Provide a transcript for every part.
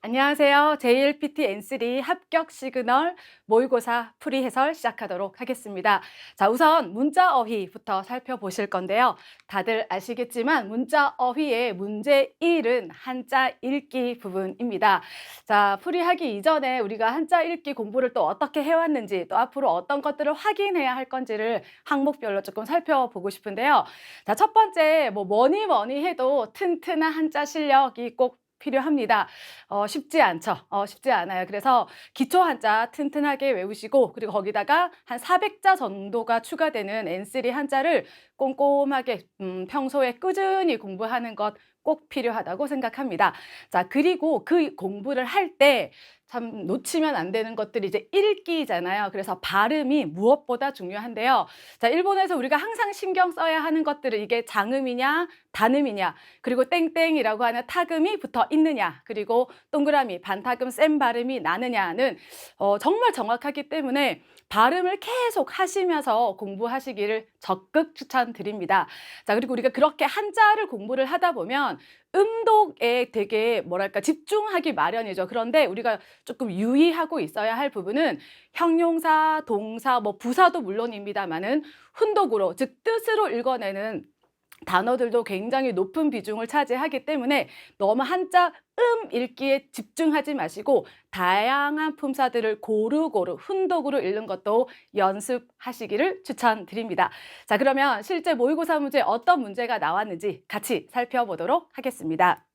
안녕하세요. JLPT N3 합격 시그널 모의고사 풀이 해설 시작하도록 하겠습니다. 자, 우선 문자 어휘부터 살펴보실 건데요. 다들 아시겠지만 문자 어휘의 문제 1은 한자 읽기 부분입니다. 자, 풀이하기 이전에 우리가 한자 읽기 공부를 또 어떻게 해왔는지, 또 앞으로 어떤 것들을 확인해야 할 건지를 항목별로 조금 살펴보고 싶은데요. 자, 첫 번째, 뭐니 해도 튼튼한 한자 실력이 꼭 필요합니다. 쉽지 않죠. 쉽지 않아요. 그래서 기초 한자 튼튼하게 외우시고, 그리고 거기다가 한 400자 정도가 추가되는 N3 한자를 꼼꼼하게 평소에 꾸준히 공부하는 것 꼭 필요하다고 생각합니다. 자, 그리고 그 공부를 할 때 참 놓치면 안 되는 것들이 이제 읽기잖아요. 그래서 발음이 무엇보다 중요한데요. 자, 일본에서 우리가 항상 신경 써야 하는 것들은 이게 장음이냐, 단음이냐, 그리고 땡땡이라고 하는 타금이 붙어 있느냐, 그리고 동그라미, 반타금 센 발음이 나느냐는 정말 정확하기 때문에 발음을 계속 하시면서 공부하시기를 적극 추천드립니다. 자, 그리고 우리가 그렇게 한자를 공부를 하다 보면 음독에 되게 뭐랄까 집중하기 마련이죠. 그런데 우리가 조금 유의하고 있어야 할 부분은 형용사, 동사, 부사도 물론입니다만은 훈독으로, 즉 뜻으로 읽어내는 단어들도 굉장히 높은 비중을 차지하기 때문에 너무 한자 읽기에 집중하지 마시고 다양한 품사들을 고루고루 훈독으로 읽는 것도 연습하시기를 추천드립니다. 자, 그러면 실제 모의고사 문제 어떤 문제가 나왔는지 같이 살펴보도록 하겠습니다.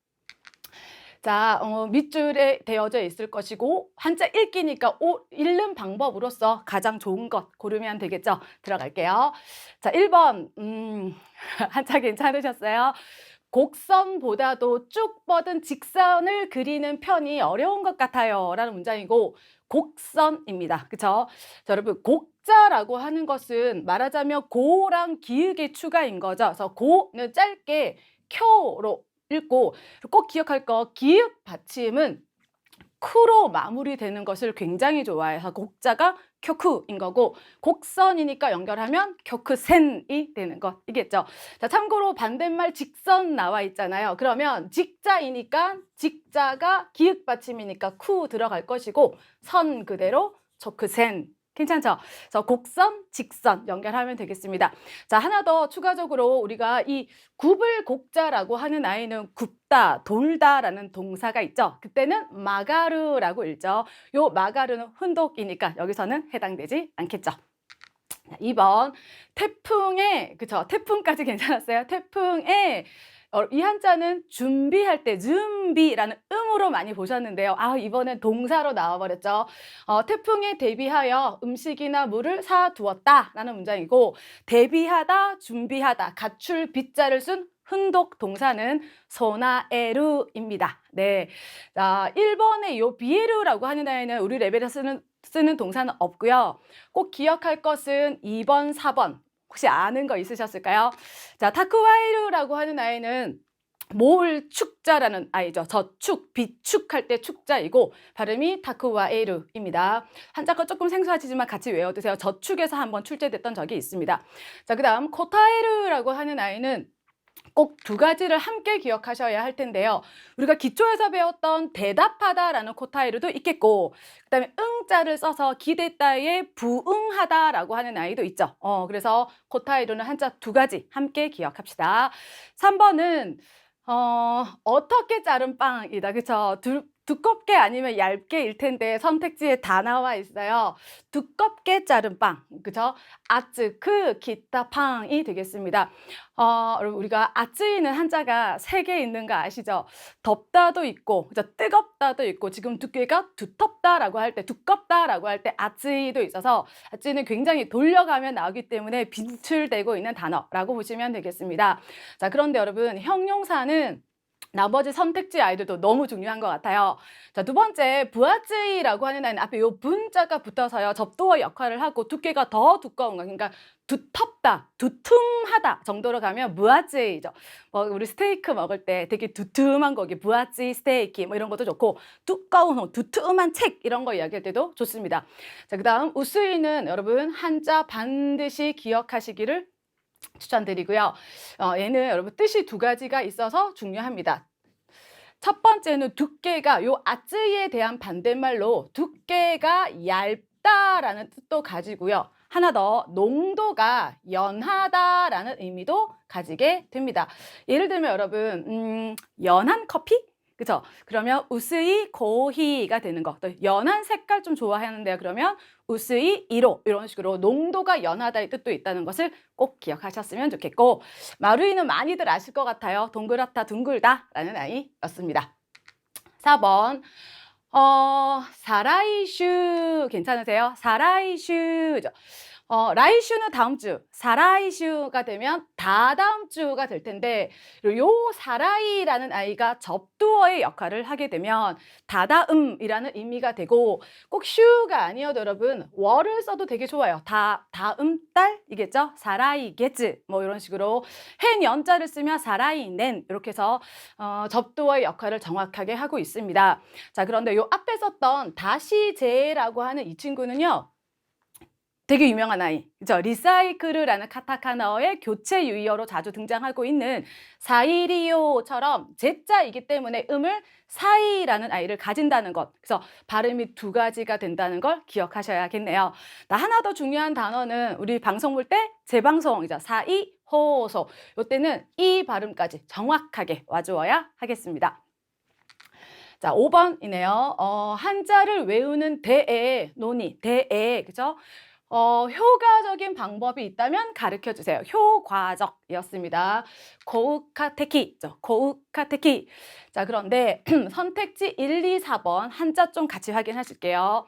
자, 밑줄에 되어져 있을 것이고 한자 읽기니까 읽는 방법으로서 가장 좋은 것 고르면 되겠죠. 들어갈게요. 자, 1번 한자 괜찮으셨어요? 곡선보다도 쭉 뻗은 직선을 그리는 편이 어려운 것 같아요 라는 문장이고, 곡선입니다. 그쵸? 자, 여러분, 곡자라고 하는 것은 말하자면 고랑 기역의 추가인 거죠. 그래서 고는 짧게 쿄로 읽고, 꼭 기억할 거, 기역 받침은 쿠로 마무리되는 것을 굉장히 좋아해서 곡자가 쿄쿠인 거고, 곡선이니까 연결하면 쿄쿠센이 되는 것이겠죠. 자, 참고로 반대말 직선 나와 있잖아요. 그러면 직자이니까 직자가 기역 받침이니까 쿠 들어갈 것이고, 선 그대로 초쿠센. 괜찮죠? 그래서 곡선, 직선 연결하면 되겠습니다. 자, 하나 더 추가적으로 우리가 이 굽을 곡자라고 하는 아이는 굽다, 돌다라는 동사가 있죠. 그때는 마가르라고 읽죠. 요 마가르는 훈독이니까 여기서는 해당되지 않겠죠. 2번 태풍에, 그쵸? 태풍까지 괜찮았어요. 태풍에 이 한자는 준비할 때 준비라는 음으로 많이 보셨는데요. 이번엔 동사로 나와버렸죠. 태풍에 대비하여 음식이나 물을 사두었다 라는 문장이고, 대비하다, 준비하다, 갖출 빗자를 쓴 훈독 동사는 소나에루입니다. 네. 자, 1번의 요 비에루라고 하는 아이는 우리 레벨에서 쓰는 동사는 없고요. 꼭 기억할 것은 2번, 4번. 혹시 아는 거 있으셨을까요? 자, 타쿠와이루라고 하는 아이는 모을 축자라는 아이죠. 저축, 비축할 때 축자이고 발음이 타쿠와에루입니다. 한자가 조금 생소하시지만 같이 외워두세요. 저축에서 한번 출제됐던 적이 있습니다. 자, 그 다음 코타에루라고 하는 아이는 꼭 두 가지를 함께 기억하셔야 할 텐데요. 우리가 기초에서 배웠던 대답하다라는 코타이루도 있겠고, 그 다음에 응자를 써서 기대다에 부응하다라고 하는 아이도 있죠. 그래서 코타이루는 한자 두 가지 함께 기억합시다. 3번은 어떻게 자른 빵이다. 그쵸? 두껍게 아니면 얇게 일 텐데 선택지에 다 나와 있어요. 두껍게 자른 빵. 그쵸? 아츠크 기타 팡이 되겠습니다. 여러분, 우리가 아츠이는 한자가 3개 있는 거 아시죠? 덥다도 있고, 그죠? 뜨겁다도 있고, 지금 두께가 두텁다라고 할 때, 두껍다라고 할 때 아츠이도 있어서 아츠이는 굉장히 돌려가면 나오기 때문에 빈출되고 있는 단어라고 보시면 되겠습니다. 자, 그런데 여러분, 형용사는 나머지 선택지 아이들도 너무 중요한 것 같아요. 자, 두 번째, 부하쯔이라고 하는 아이는 앞에 요 분자가 붙어서요, 접두어 역할을 하고 두께가 더 두꺼운 거, 그러니까 두텁다, 두툼하다 정도로 가면 무아쯔이죠. 우리 스테이크 먹을 때 되게 두툼한 거기 부아쯔이 스테이크 이런 것도 좋고, 두꺼운 두툼한 책 이런 거 이야기할 때도 좋습니다. 자, 그 다음 우스이는 여러분 한자 반드시 기억하시기를 추천드리고요. 얘는 여러분 뜻이 두 가지가 있어서 중요합니다. 첫 번째는 두께가 요 아쯔이에 대한 반대말로 두께가 얇다라는 뜻도 가지고요. 하나 더 농도가 연하다라는 의미도 가지게 됩니다. 예를 들면 여러분 연한 커피? 그죠? 그러면 우스이 고히가 되는 거. 또 연한 색깔 좀 좋아하는데요. 그러면 우스이 이로 이런 식으로 농도가 연하다의 뜻도 있다는 것을 꼭 기억하셨으면 좋겠고, 마루이는 많이들 아실 것 같아요. 동그랗다 둥글다 라는 아이였습니다. 4번 사라이슈 괜찮으세요? 사라이슈죠. 라이슈는 다음 주, 사라이슈가 되면 다다음 주가 될 텐데, 요 사라이라는 아이가 접두어의 역할을 하게 되면 다다음이라는 의미가 되고, 꼭 슈가 아니어도 여러분 월을 써도 되게 좋아요. 다음 달이겠죠? 사라이게즈 뭐 이런 식으로 hen 연자를 쓰면 사라이넨 이렇게 해서 접두어의 역할을 정확하게 하고 있습니다. 자, 그런데 요 앞에 썼던 다시제라고 하는 이 친구는요, 되게 유명한 아이, 그죠? 리사이클이라는 카타카나어의 교체 유의어로 자주 등장하고 있는 사이리오처럼 제자이기 때문에 음을 사이라는 아이를 가진다는 것. 그래서 발음이 두 가지가 된다는 걸 기억하셔야겠네요. 하나 더 중요한 단어는 우리 방송 볼 때 재방송이죠. 사이, 호소. 이때는 이 발음까지 정확하게 와주어야 하겠습니다. 자, 5번이네요. 한자를 외우는 대에 논의, 대에, 그죠? 효과적인 방법이 있다면 가르쳐 주세요. 효과적이었습니다. 고우카테키죠. 고우카테키. 자, 그런데 선택지 1, 2, 4번 한자 좀 같이 확인하실게요.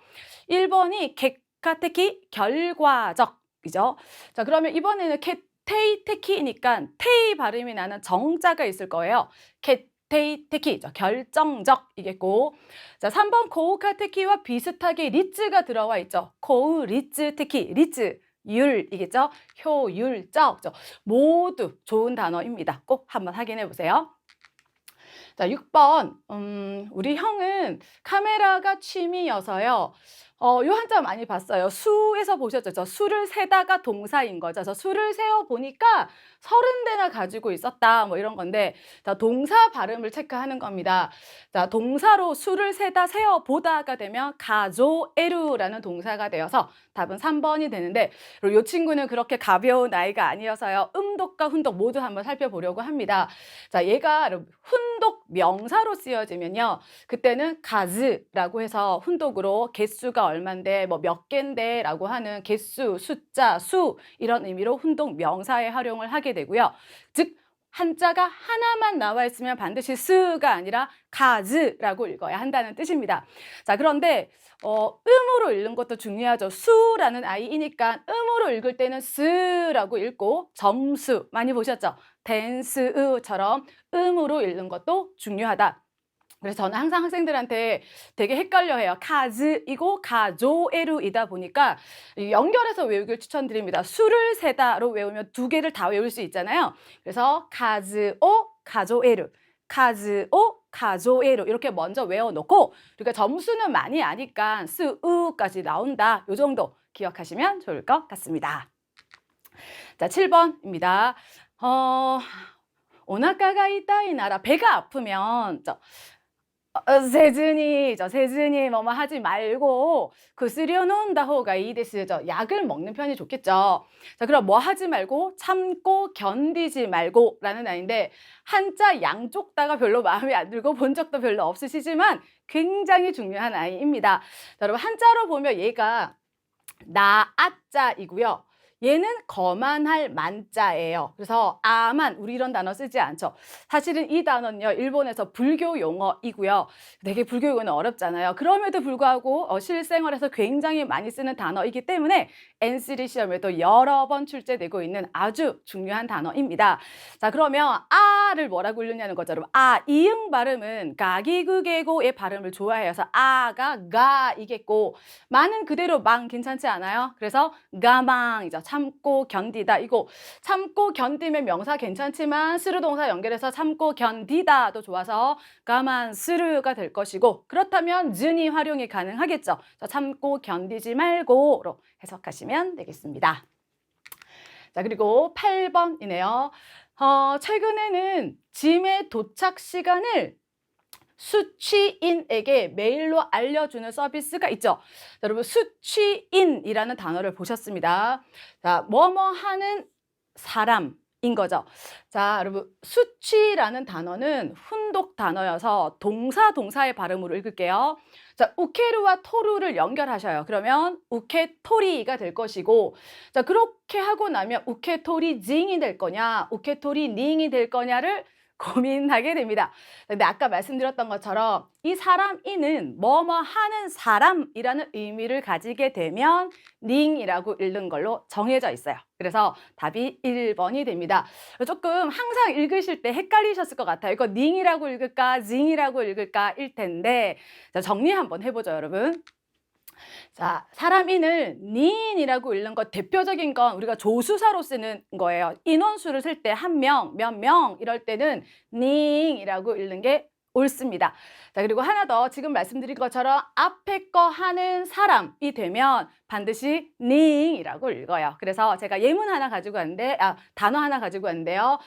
1번이 객카테키 결과적이죠. 자, 그러면 이번에는 테이테키니까 테이 발음이 나는 정자가 있을 거예요. 테이테키죠. 결정적이겠고, 자, 3번 고우카테키와 비슷하게 리츠가 들어와 있죠. 고우 리츠 테키, 리츠 율이겠죠. 효율적죠. 모두 좋은 단어입니다. 꼭 한번 확인해 보세요. 자, 6번 우리 형은 카메라가 취미여서요. 요 한자 많이 봤어요. 수에서 보셨죠? 저 수를 세다가 동사인 거죠. 저 수를 세어 보니까 30대나 가지고 있었다. 뭐 이런 건데, 자, 동사 발음을 체크하는 겁니다. 자, 동사로 수를 세다, 세어 보다가 되면 가조에루라는 동사가 되어서 답은 3번이 되는데, 이 친구는 그렇게 가벼운 아이가 아니어서요. 음독과 훈독 모두 한번 살펴보려고 합니다. 자, 얘가 훈독 명사로 쓰여지면요. 그때는 가즈라고 해서 훈독으로 개수가 얼만데 뭐 몇 개인데 라고 하는 개수, 숫자, 수 이런 의미로 훈독 명사에 활용을 하게 되고요. 즉 한자가 하나만 나와 있으면 반드시 스가 아니라 가즈라고 읽어야 한다는 뜻입니다. 자, 그런데 음으로 읽는 것도 중요하죠. 수라는 아이이니까 음으로 읽을 때는 스라고 읽고, 점수 많이 보셨죠? 댄스처럼 음으로 읽는 것도 중요하다. 그래서 저는 항상 학생들한테 되게 헷갈려해요. 카즈이고 가조에루이다 보니까 연결해서 외우기를 추천드립니다. 수를 세다로 외우면 두 개를 다 외울 수 있잖아요. 그래서 카즈오 가조에루, 카즈오 가조에루 이렇게 먼저 외워놓고, 그러니까 점수는 많이 아니까 스우까지 나온다. 요 정도 기억하시면 좋을 것 같습니다. 자, 7번입니다. 오나카가 이따이 나라, 배가 아프면 세즈니 뭐뭐 하지 말고 구스려놓는다 호가 이데스죠. 약을 먹는 편이 좋겠죠. 자, 그럼 뭐 하지 말고 참고 견디지 말고 라는 아이인데, 한자 양쪽 다가 별로 마음에 안 들고 본 적도 별로 없으시지만 굉장히 중요한 아이입니다. 자, 여러분 한자로 보면 얘가 나아자이고요. 얘는 거만할 만자예요. 그래서 아만, 우리 이런 단어 쓰지 않죠. 사실은 이 단어는요, 일본에서 불교 용어이고요. 되게 불교 용어는 어렵잖아요. 그럼에도 불구하고 실생활에서 굉장히 많이 쓰는 단어이기 때문에 N3 시험에도 여러 번 출제되고 있는 아주 중요한 단어입니다. 자, 그러면 아를 뭐라고 읽느냐는 거죠. 여러분, 이응 발음은 가기그개고의 발음을 좋아해서 아가 가이겠고, 마는 그대로 망 괜찮지 않아요? 그래서 가망이죠. 참고 견디다. 이거 참고 견디면 명사 괜찮지만 스루 동사 연결해서 참고 견디다도 좋아서 가만 스루가 될 것이고, 그렇다면 즈니 활용이 가능하겠죠. 참고 견디지 말고로 해석하시면 되겠습니다. 자, 그리고 8번이네요. 최근에는 짐의 도착 시간을 수취인에게 메일로 알려주는 서비스가 있죠. 자, 여러분 수취인이라는 단어를 보셨습니다. 자, 뭐뭐 하는 사람인 거죠. 자, 여러분 수취라는 단어는 훈독 단어여서 동사의 발음으로 읽을게요. 자, 우케루와 토루를 연결하셔요. 그러면 우케토리가 될 것이고, 자, 그렇게 하고 나면 우케토리징이 될 거냐, 우케토리닝이 될 거냐를 고민하게 됩니다. 근데 아까 말씀드렸던 것처럼 이 사람이는 뭐뭐 하는 사람이라는 의미를 가지게 되면 닝이라고 읽는 걸로 정해져 있어요. 그래서 답이 1번이 됩니다. 조금 항상 읽으실 때 헷갈리셨을 것 같아요. 이거 닝이라고 읽을까, 징이라고 읽을까 일 텐데, 자, 정리 한번 해보죠, 여러분. 자, 사람인을 닌이라고 읽는 것 대표적인 건 우리가 조수사로 쓰는 거예요. 인원수를 쓸 때 한 명, 몇 명 이럴 때는 닝이라고 읽는 게 옳습니다. 자, 그리고 하나 더 지금 말씀드린 것처럼 앞에 거 하는 사람이 되면 반드시 닝이라고 읽어요. 그래서 제가 예문 하나 가지고 왔는데, 단어 하나 가지고 왔는데요.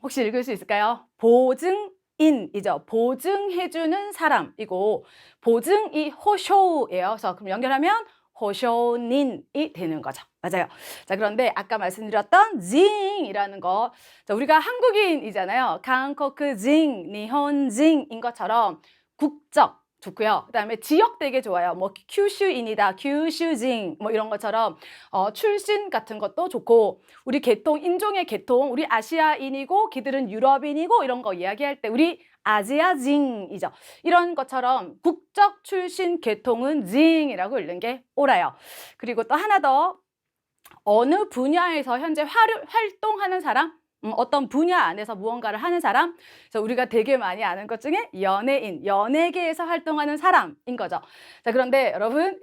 혹시 읽을 수 있을까요? 보증인이죠. 보증해주는 사람이고, 보증이 호쇼예요. 그래서 그럼 연결하면 호쇼닌이 되는 거죠. 맞아요. 자, 그런데 아까 말씀드렸던 징이라는 거, 자, 우리가 한국인이잖아요. 한국 징, 니혼 징인 것처럼 국적 좋고요. 그다음에 지역 되게 좋아요. 뭐 큐슈인이다, 큐슈징 뭐 이런 것처럼 출신 같은 것도 좋고, 우리 계통, 인종의 계통, 우리 아시아인이고 걔들은 유럽인이고 이런 거 이야기할 때 우리 아지아징이죠. 이런 것처럼 국적, 출신, 계통은 징이라고 읽는 게 옳아요. 그리고 또 하나 더, 어느 분야에서 현재 활동하는 사람, 어떤 분야 안에서 무언가를 하는 사람. 그래서 우리가 되게 많이 아는 것 중에 연예인, 연예계에서 활동하는 사람인 거죠. 자, 그런데 여러분,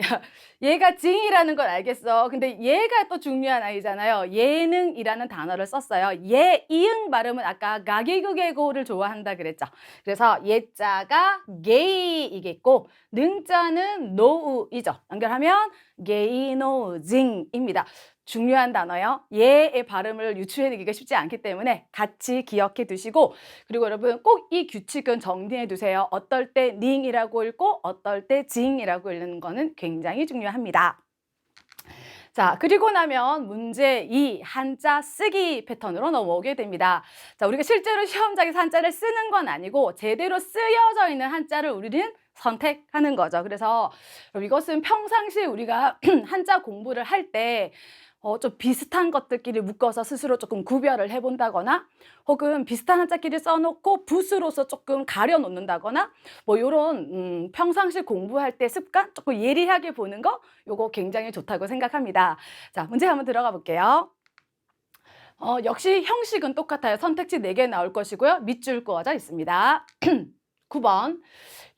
얘가 징이라는 걸 알겠어. 근데 얘가 또 중요한 아이잖아요. 예능이라는 단어를 썼어요. 이응 발음은 아까 가게그게고를 좋아한다 그랬죠. 그래서 예자가 게이이겠고, 능자는 노우이죠. 연결하면 게이노징입니다. 중요한 단어요. 예의 발음을 유추해내기가 쉽지 않기 때문에 같이 기억해 두시고, 그리고 여러분 꼭 이 규칙은 정리해 두세요. 어떨 때 닝이라고 읽고 어떨 때 징이라고 읽는 거는 굉장히 중요합니다. 자, 그리고 나면 문제 2, 한자 쓰기 패턴으로 넘어오게 됩니다. 자, 우리가 실제로 시험장에서 한자를 쓰는 건 아니고 제대로 쓰여져 있는 한자를 우리는 선택하는 거죠. 그래서 이것은 평상시 우리가 한자 공부를 할 때 좀 비슷한 것들끼리 묶어서 스스로 조금 구별을 해본다거나, 혹은 비슷한 한자끼리 써놓고 붓으로서 조금 가려놓는다거나, 뭐 이런 평상시 공부할 때 습관 조금 예리하게 보는 거, 요거 굉장히 좋다고 생각합니다. 자, 문제 한번 들어가 볼게요. 역시 형식은 똑같아요. 선택지 4개 나올 것이고요. 밑줄 그어져 있습니다. 9번.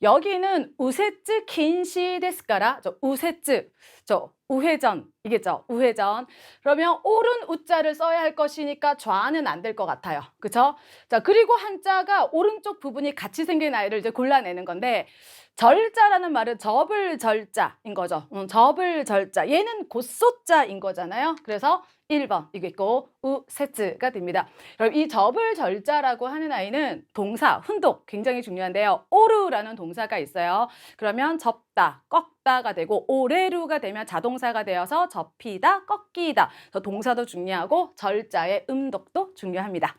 여기는 우세츠 긴시 데스까라. 우세츠. 우회전. 이겠죠? 우회전. 그러면 오른 우자를 써야 할 것이니까 좌는 안 될 것 같아요. 그쵸? 자, 그리고 한자가 오른쪽 부분이 같이 생긴 아이를 이제 골라내는 건데, 절자라는 말은 접을 절자인 거죠. 접을 절자. 얘는 곧소자인 거잖아요. 그래서 1번 이겠고 우세츠가 됩니다. 그럼 이 접을 절자라고 하는 아이는 동사, 훈독 굉장히 중요한데요. 오르라는 동사가 있어요. 그러면 접다, 꺾다가 되고, 오레루가 되면 자동사가 되어서 접히다, 꺾이다. 동사도 중요하고 절자의 음독도 중요합니다.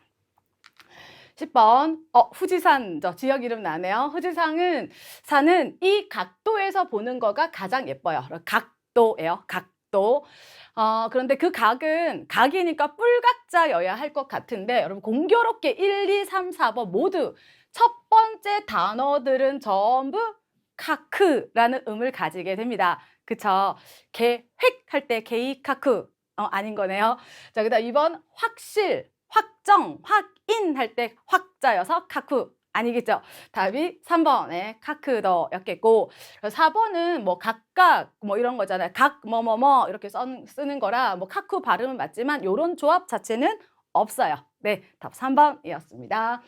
10번, 후지산, 지역 이름 나네요. 후지산은, 산은 이 각도에서 보는 거가 가장 예뻐요. 각도예요. 각도. 그런데 그 각은 각이니까 뿔각자여야 할 것 같은데, 여러분 공교롭게 1, 2, 3, 4번 모두 첫 번째 단어들은 전부 카크라는 음을 가지게 됩니다. 그쵸? 계획할 때 게이카크 아닌 거네요. 자, 그다음 2번 확실, 확정, 확인 할 때 확자여서 카쿠 아니겠죠? 답이 3번에 카크더였겠고, 4번은 뭐 각각 뭐 이런 거잖아요. 각 뭐뭐뭐 이렇게 쓰는 거라 뭐 카쿠 발음은 맞지만 요런 조합 자체는 없어요. 네, 답 3번이었습니다.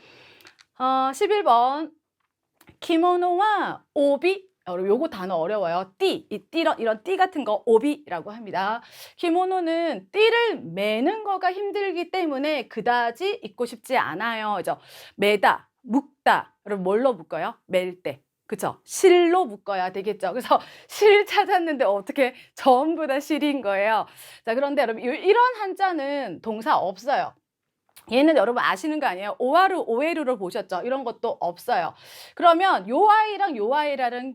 11번. 키모노와 오비, 요거 단어 어려워요. 이런 띠 같은 거 오비라고 합니다. 키모노는 띠를 매는 거가 힘들기 때문에 그다지 입고 싶지 않아요. 그죠? 매다, 묶다를 뭘로 묶어요? 맬 때. 그쵸? 실로 묶어야 되겠죠. 그래서 실 찾았는데 어떻게 전부 다 실인 거예요. 자, 그런데 여러분, 이런 한자는 동사 없어요. 얘는 여러분 아시는 거 아니에요? 오하루, 오해루를 보셨죠? 이런 것도 없어요. 그러면 요 아이랑 요 아이랑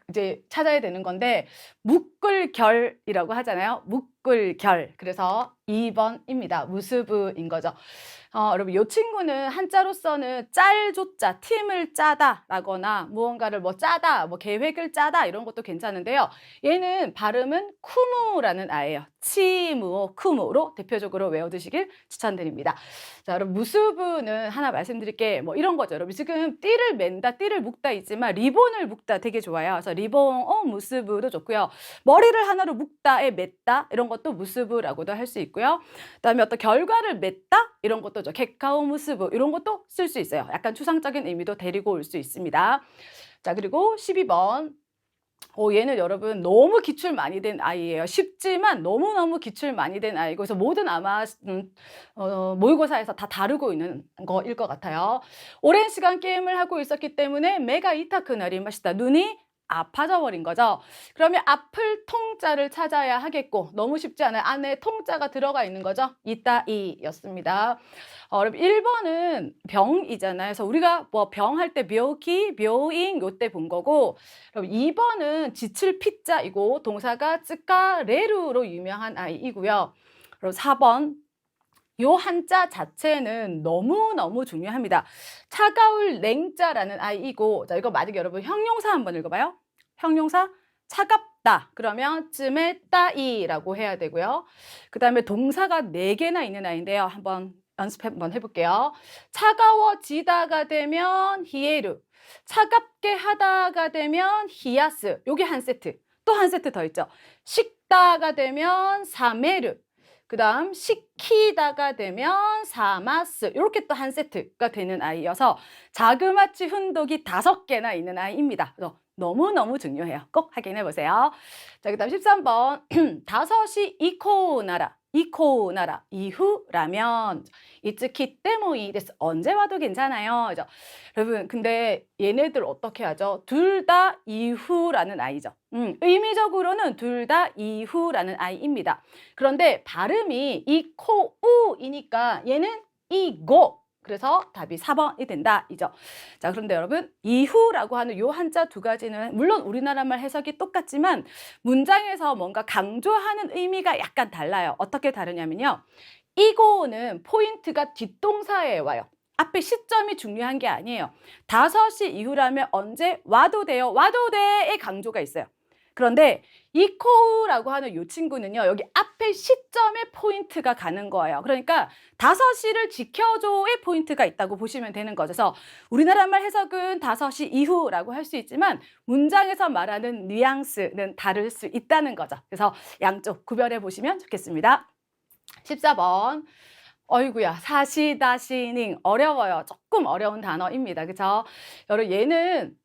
이제 찾아야 되는 건데, 묶을결이라고 하잖아요. 묶을결. 그래서 2번입니다. 무스부인 거죠. 여러분, 이 친구는 한자로서는 짤조자, 팀을 짜다 라거나 무언가를 뭐 짜다, 뭐 계획을 짜다 이런 것도 괜찮은데요. 얘는 발음은 쿠무라는 아예요. 치무오, 쿠무로 대표적으로 외워두시길 추천드립니다. 자, 여러분, 무수부는 하나 말씀드릴게 뭐 이런 거죠. 여러분, 지금 띠를 맨다, 띠를 묶다 있지만 리본을 묶다 되게 좋아요. 그래서 리본, 무스부도 좋고요. 머리를 하나로 묶다에 맸다 이런 것도 무스부라고도 할 수 있고요. 그다음에 어떤 결과를 맺다 이런 것도 객카오 무스부 이런 것도 쓸 수 있어요. 약간 추상적인 의미도 데리고 올 수 있습니다. 자, 그리고 12번. 얘는 여러분 너무 기출 많이 된 아이예요. 쉽지만 너무너무 기출 많이 된 아이고, 그래서 모든 아마 모의고사에서 다 다루고 있는 거일 것 같아요. 오랜 시간 게임을 하고 있었기 때문에 메가 이타크나리 마시다. 눈이 아파져 버린 거죠. 그러면 아플 통자를 찾아야 하겠고, 너무 쉽지 않아요. 안에 통자가 들어가 있는 거죠. 이따이였습니다. 여러분 1번은 병이잖아요. 그래서 우리가 뭐 병할 때 묘기, 묘잉 요때 본 거고, 그럼 2번은 지칠 피자이고 동사가 쯔까레루로 유명한 아이이고요. 그리고 4번 요 한자 자체는 너무너무 중요합니다. 차가울 냉자라는 아이이고, 자, 이거 만약에 여러분 형용사 한번 읽어봐요. 형용사 차갑다 그러면 쯤에따이라고 해야 되고요. 그 다음에 동사가 4개나 있는 아이인데요. 한번 연습 한번 해볼게요. 차가워지다가 되면 히에루, 차갑게 하다가 되면 히야스, 요게 한 세트. 또 한 세트 더 있죠. 식다가 되면 사메르, 그 다음 시키다가 되면 사마스, 이렇게 또 한 세트가 되는 아이여서 자그마치 훈독이 5개나 있는 아이입니다. 그래서 너무너무 중요해요. 꼭 확인해 보세요. 자, 그 다음 13번. 다섯이 이코나라. 이코나라. 이후라면 이츠키 때모이 데스. 언제 와도 괜찮아요. 그죠? 여러분, 근데 얘네들 어떻게 하죠? 둘 다 이후라는 아이죠. 의미적으로는 둘 다 이후라는 아이입니다. 그런데 발음이 이코우이니까 얘는 이고. 그래서 답이 4번이 된다 이죠. 자, 그런데 여러분 이후라고 하는 요 한자 2가지는 물론 우리나라말 해석이 똑같지만 문장에서 뭔가 강조하는 의미가 약간 달라요. 어떻게 다르냐면요. 이고는 포인트가 뒷동사에 와요. 앞에 시점이 중요한 게 아니에요. 5시 이후라면 언제 와도 돼요. 와도 돼의 강조가 있어요. 그런데 이코우라고 하는 이 친구는요, 여기 앞에 시점에 포인트가 가는 거예요. 그러니까 5시를 지켜줘의 포인트가 있다고 보시면 되는 거죠. 그래서 우리나라 말 해석은 5시 이후라고 할 수 있지만 문장에서 말하는 뉘앙스는 다를 수 있다는 거죠. 그래서 양쪽 구별해 보시면 좋겠습니다. 14번. 어이구야, 사시다시닝 어려워요. 조금 어려운 단어입니다. 그렇죠? 여러분 얘는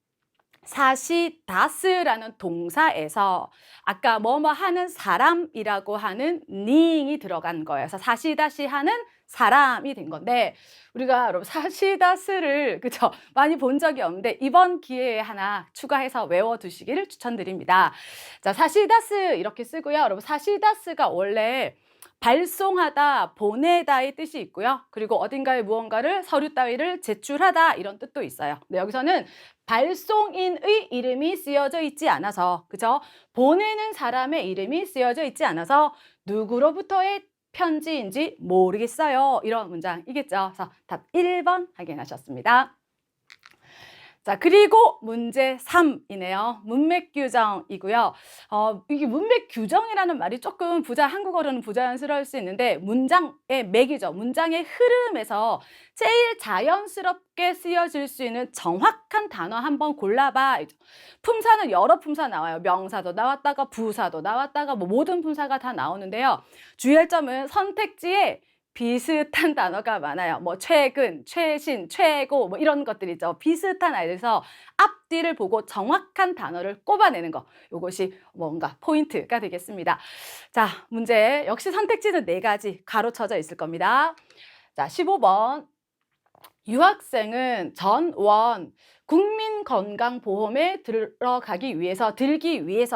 사시다스라는 동사에서 아까 뭐뭐 하는 사람이라고 하는 닝이 들어간 거예요. 그래서 사시다시 하는 사람이 된 건데, 우리가 여러분 사시다스를 그죠 많이 본 적이 없는데 이번 기회에 하나 추가해서 외워두시기를 추천드립니다. 자, 사시다스 이렇게 쓰고요. 여러분 사시다스가 원래 발송하다, 보내다의 뜻이 있고요. 그리고 어딘가에 무언가를 서류 따위를 제출하다 이런 뜻도 있어요. 근데 여기서는 발송인의 이름이 쓰여져 있지 않아서, 그죠? 보내는 사람의 이름이 쓰여져 있지 않아서 누구로부터의 편지인지 모르겠어요. 이런 문장이겠죠. 그래서 답 1번 확인하셨습니다. 자, 그리고 문제 3이네요. 문맥 규정이고요. 이게 문맥 규정이라는 말이 조금 한국어로는 부자연스러울 수 있는데 문장의 맥이죠. 문장의 흐름에서 제일 자연스럽게 쓰여질 수 있는 정확한 단어 한번 골라봐. 품사는 여러 품사 나와요. 명사도 나왔다가 부사도 나왔다가 뭐 모든 품사가 다 나오는데요. 주의할 점은 선택지에 비슷한 단어가 많아요. 뭐 최근, 최신, 최고 뭐 이런 것들이죠. 비슷한 아이들에서 앞뒤를 보고 정확한 단어를 꼽아내는 거. 이것이 뭔가 포인트가 되겠습니다. 자, 문제 역시 선택지는 4가지 가로쳐져 있을 겁니다. 자, 15번. 유학생은 전원 국민건강보험에 들기 위해서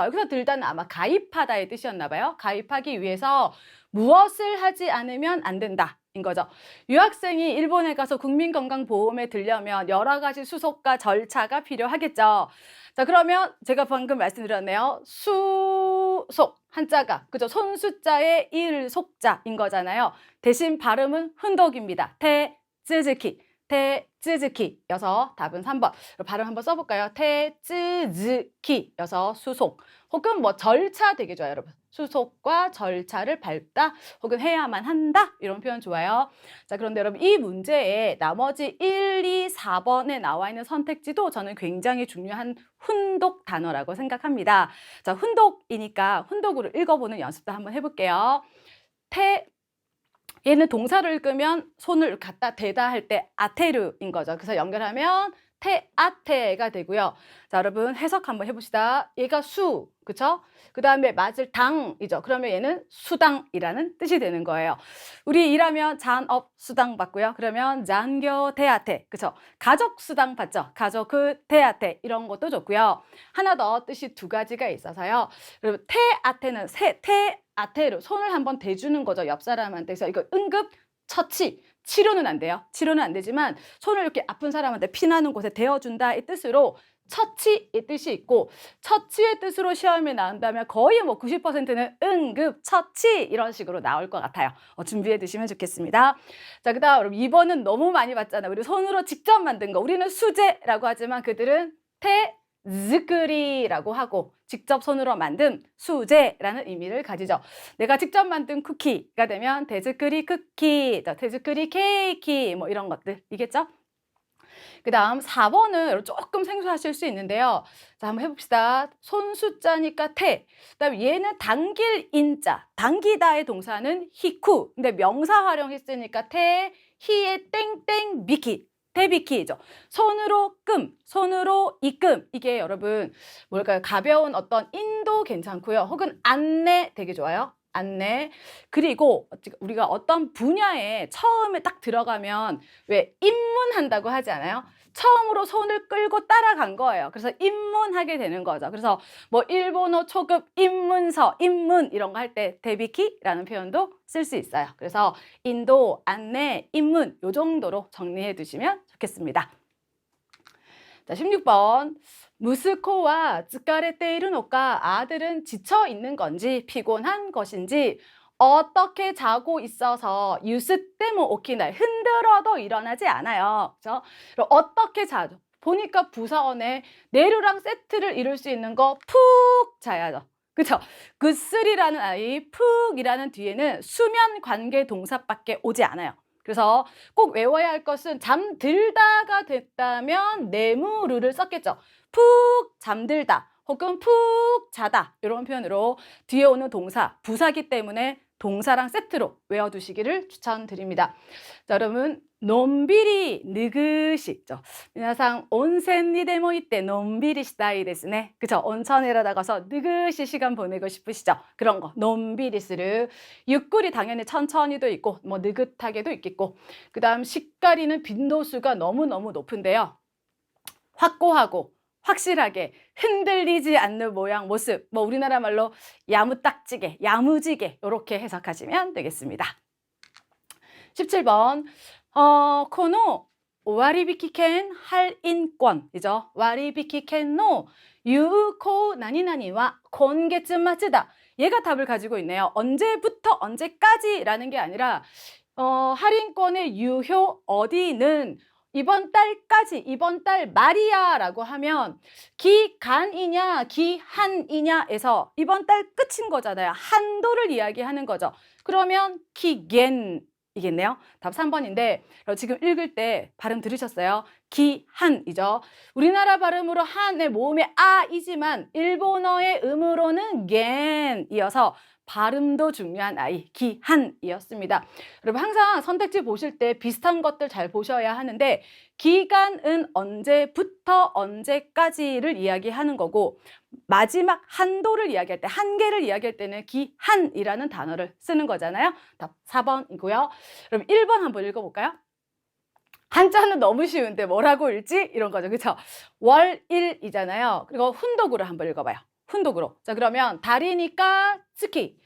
여기서 들다는 아마 가입하다의 뜻이었나 봐요. 가입하기 위해서 무엇을 하지 않으면 안 된다 인 거죠. 유학생이 일본에 가서 국민건강보험에 들려면 여러 가지 수속과 절차가 필요하겠죠. 자, 그러면 제가 방금 말씀드렸네요. 수속 한자가 그죠? 손수자의 일속자인 거잖아요. 대신 발음은 훈독입니다. 테츠즈키 테츠즈키여서 답은 3번. 발음 한번 써볼까요? 테츠즈키여서 수속 혹은 뭐 절차 되게 좋아요, 여러분. 수속과 절차를 밟다 혹은 해야만 한다 이런 표현 좋아요. 자, 그런데 여러분 이 문제에 나머지 1, 2, 4번에 나와 있는 선택지도 저는 굉장히 중요한 훈독 단어라고 생각합니다. 자, 훈독이니까 훈독으로 읽어보는 연습도 한번 해볼게요. 얘는 동사를 읽으면 손을 갖다 대다 할 때 아테르인 거죠. 그래서 연결하면 테아테가 되고요. 자, 여러분 해석 한번 해봅시다. 얘가 수, 그쵸? 그 다음에 맞을 당이죠. 그러면 얘는 수당이라는 뜻이 되는 거예요. 우리 일하면 잔업 수당 받고요. 그러면 잔교 대아테, 그쵸? 가족 수당 받죠. 가족 그 대아테 이런 것도 좋고요. 하나 더 뜻이 두 가지가 있어서요. 그리고 테아테는 테아테로 손을 한번 대주는 거죠. 옆 사람한테. 그래서 이거 응급 처치. 치료는 안 돼요. 치료는 안 되지만 손을 이렇게 아픈 사람한테 피나는 곳에 대어준다 이 뜻으로 처치의 뜻이 있고 처치의 뜻으로 시험에 나온다면 거의 뭐 90%는 응급 처치 이런 식으로 나올 것 같아요. 준비해 두시면 좋겠습니다. 자, 그다음 여러분 2번은 너무 많이 봤잖아요. 우리 손으로 직접 만든 거. 우리는 수제라고 하지만 그들은 테즈크리라고 하고 직접 손으로 만든 수제라는 의미를 가지죠. 내가 직접 만든 쿠키가 되면 테즈크리 쿠키, 테즈크리 케이키 뭐 이런 것들이겠죠. 그 다음 4번은 조금 생소하실 수 있는데요. 자, 한번 해봅시다. 손수자니까 테. 그 다음에 얘는 당길 인자. 당기다의 동사는 히쿠. 근데 명사 활용했으니까 테, 히의 땡땡 미키. 테비키죠. 손으로 끔, 손으로 이끔. 이게 여러분 뭘까요? 가벼운 어떤 인도 괜찮고요. 혹은 안내 되게 좋아요. 안내. 그리고 우리가 어떤 분야에 처음에 딱 들어가면 왜 입문한다고 하지 않아요? 처음으로 손을 끌고 따라간 거예요. 그래서 입문하게 되는 거죠. 그래서 뭐 일본어 초급 입문서, 입문 이런 거 할 때 데비키라는 표현도 쓸 수 있어요. 그래서 인도, 안내, 입문 요 정도로 정리해 두시면 좋겠습니다. 자, 16번. 무스코와 츠카레테이르노까 아들은 지쳐 있는 건지 피곤한 것인지 어떻게 자고 있어서 유스테모 오키날 흔들어도 일어나지 않아요. 그렇죠? 그럼 어떻게 자죠? 보니까 부사어에 내류랑 세트를 이룰 수 있는 거 푹 자야죠. 그렇죠? 그쓰리라는 아이 푹이라는 뒤에는 수면 관계 동사밖에 오지 않아요. 그래서 꼭 외워야 할 것은 잠들다가 됐다면 네무르를 썼겠죠. 푹 잠들다 혹은 푹 자다 이런 표현으로 뒤에 오는 동사 부사기 때문에 동사랑 세트로 외워두시기를 추천드립니다. 자, 여러분 논비리 느그시죠.皆さん 온센니 데모 이때 논비리 시다이 데스네. 그쵸? 온천에 나가서 느그시 시간 보내고 싶으시죠? 그런 거 논비리스르. 육구리 당연히 천천히도 있고 뭐 느긋하게도 있겠고 그 다음 식가리는 빈도수가 너무너무 높은데요. 확고하고 확실하게 흔들리지 않는 모양, 모습, 뭐 우리나라 말로 야무딱지게, 야무지게 이렇게 해석하시면 되겠습니다. 17번 코노 와리비키켄 할인권이죠. 와리비키켄노 유코 나니나니와 곤게츠마츠다. 얘가 답을 가지고 있네요. 언제부터 언제까지라는 게 아니라 할인권의 유효 어디는 이번 달까지, 이번 달 말이야 라고 하면 기간이냐 기한이냐에서 이번 달 끝인 거잖아요. 한도를 이야기하는 거죠. 그러면 기겐이겠네요. 답 3번인데 지금 읽을 때 발음 들으셨어요? 기한이죠. 우리나라 발음으로 한의 모음의 아이지만 일본어의 음으로는 겐이어서 발음도 중요한 아이, 기한이었습니다. 여러분 항상 선택지 보실 때 비슷한 것들 잘 보셔야 하는데 기간은 언제부터 언제까지를 이야기하는 거고 마지막 한도를 이야기할 때, 한계를 이야기할 때는 기한이라는 단어를 쓰는 거잖아요. 답 4번이고요. 그럼 1번 한번 읽어볼까요? 한자는 너무 쉬운데 뭐라고 읽지? 이런 거죠. 그쵸? 월일이잖아요. 그리고 훈독으로 한번 읽어봐요. 훈독으로. 자, 그러면 달이니까 츠키,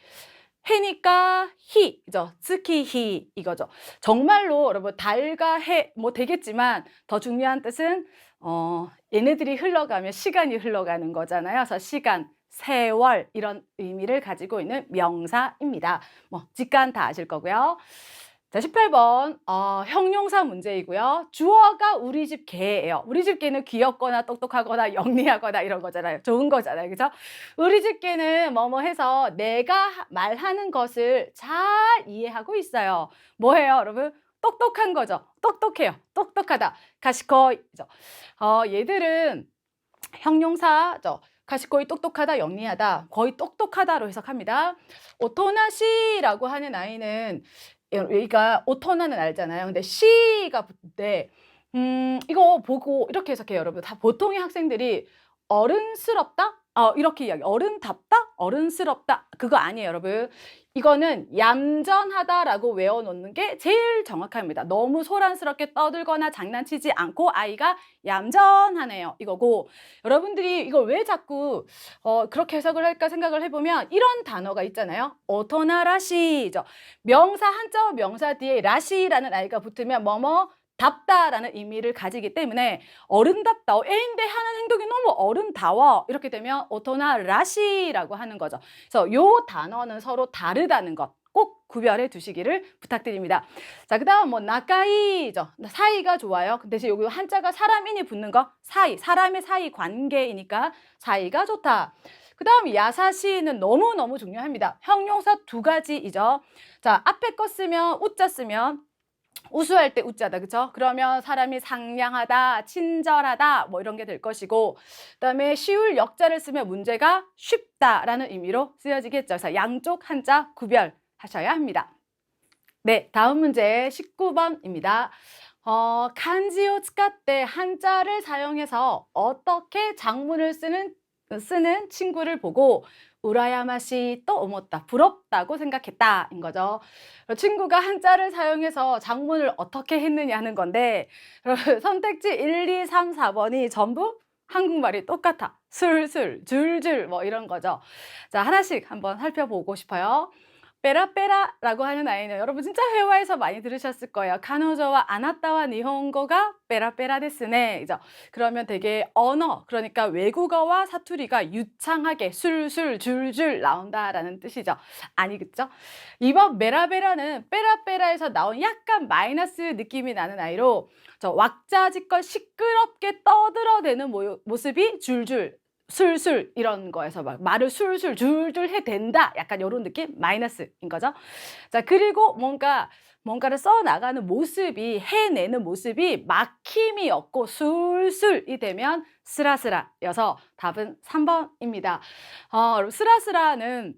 해니까 히, 그죠? 츠키히 이거죠. 정말로 여러분 달과 해 뭐 되겠지만 더 중요한 뜻은 얘네들이 흘러가면 시간이 흘러가는 거잖아요. 그래서 시간, 세월 이런 의미를 가지고 있는 명사입니다. 뭐 직관 다 아실 거고요. 자, 18번 형용사 문제이고요. 주어가 우리 집 개예요. 우리 집 개는 귀엽거나 똑똑하거나 영리하거나 이런 거잖아요. 좋은 거잖아요. 그죠? 우리 집 개는 뭐뭐 해서 내가 말하는 것을 잘 이해하고 있어요. 뭐예요, 여러분? 똑똑한 거죠. 똑똑해요. 똑똑하다. 가시코이죠. 얘들은 형용사죠. 가시코이 똑똑하다, 영리하다. 거의 똑똑하다로 해석합니다. 오토나시라고 하는 아이는 여기가 오토나는 알잖아요. 근데 시가 붙을 때 이거 보고 이렇게 해석해요, 여러분. 다 보통의 학생들이 어른스럽다? 이렇게 이야기. 어른답다? 어른스럽다. 그거 아니에요, 여러분. 이거는 얌전하다라고 외워놓는 게 제일 정확합니다. 너무 소란스럽게 떠들거나 장난치지 않고 아이가 얌전하네요. 이거고 여러분들이 이걸 왜 자꾸 그렇게 해석을 할까 생각을 해보면 이런 단어가 있잖아요. 오토나라시죠. 명사 한자어 명사 뒤에 라시라는 아이가 붙으면 뭐뭐 답다라는 의미를 가지기 때문에 어른답다. 애인데 하는 행동이 너무 어른다워. 이렇게 되면 오토나라시라고 하는 거죠. 그래서 요 단어는 서로 다르다는 것 꼭 구별해 두시기를 부탁드립니다. 자, 그 다음 뭐 나까이죠. 사이가 좋아요. 대신 여기 한자가 사람인이 붙는 거 사이, 사람의 사이 관계이니까 사이가 좋다. 그 다음 야사시는 너무너무 중요합니다. 형용사 두 가지이죠. 자, 앞에 거 쓰면 우자 쓰면 우수할 때 우자다, 그쵸? 그러면 사람이 상냥하다, 친절하다 뭐 이런 게 될 것이고 그다음에 쉬울 역자를 쓰면 문제가 쉽다라는 의미로 쓰여지겠죠. 그래서 양쪽 한자 구별하셔야 합니다. 네, 다음 문제 19번입니다. 간지오 츠카때 한자를 사용해서 어떻게 장문을 쓰는 친구를 보고 우라야마시 또 오мот다 부럽다고 생각했다 인 거죠. 친구가 한자를 사용해서 장문을 어떻게 했느냐 하는 건데 선택지 1, 2, 3, 4번이 전부 한국말이 똑같아. 술술, 줄줄 뭐 이런 거죠. 자, 하나씩 한번 살펴보고 싶어요. 빼라빼라라고 하는 아이는 여러분 진짜 회화에서 많이 들으셨을 거예요. 카노저와 아나타와 니혼고가 빼라빼라 데스네. 이죠. 그러면 되게 언어, 그러니까 외국어와 사투리가 유창하게 술술 줄줄 나온다라는 뜻이죠. 아니, 그쵸? 이번 메라베라는 빼라빼라에서 나온 약간 마이너스 느낌이 나는 아이로 왁자지껄 시끄럽게 떠들어대는 모습이 줄줄 술술 이런 거에서 막 말을 술술 줄줄 해댄다 약간 이런 느낌 마이너스인 거죠. 자, 그리고 뭔가를 써 나가는 모습이 해내는 모습이 막힘이 없고 술술이 되면 스라스라여서 답은 3번입니다. 스라스라는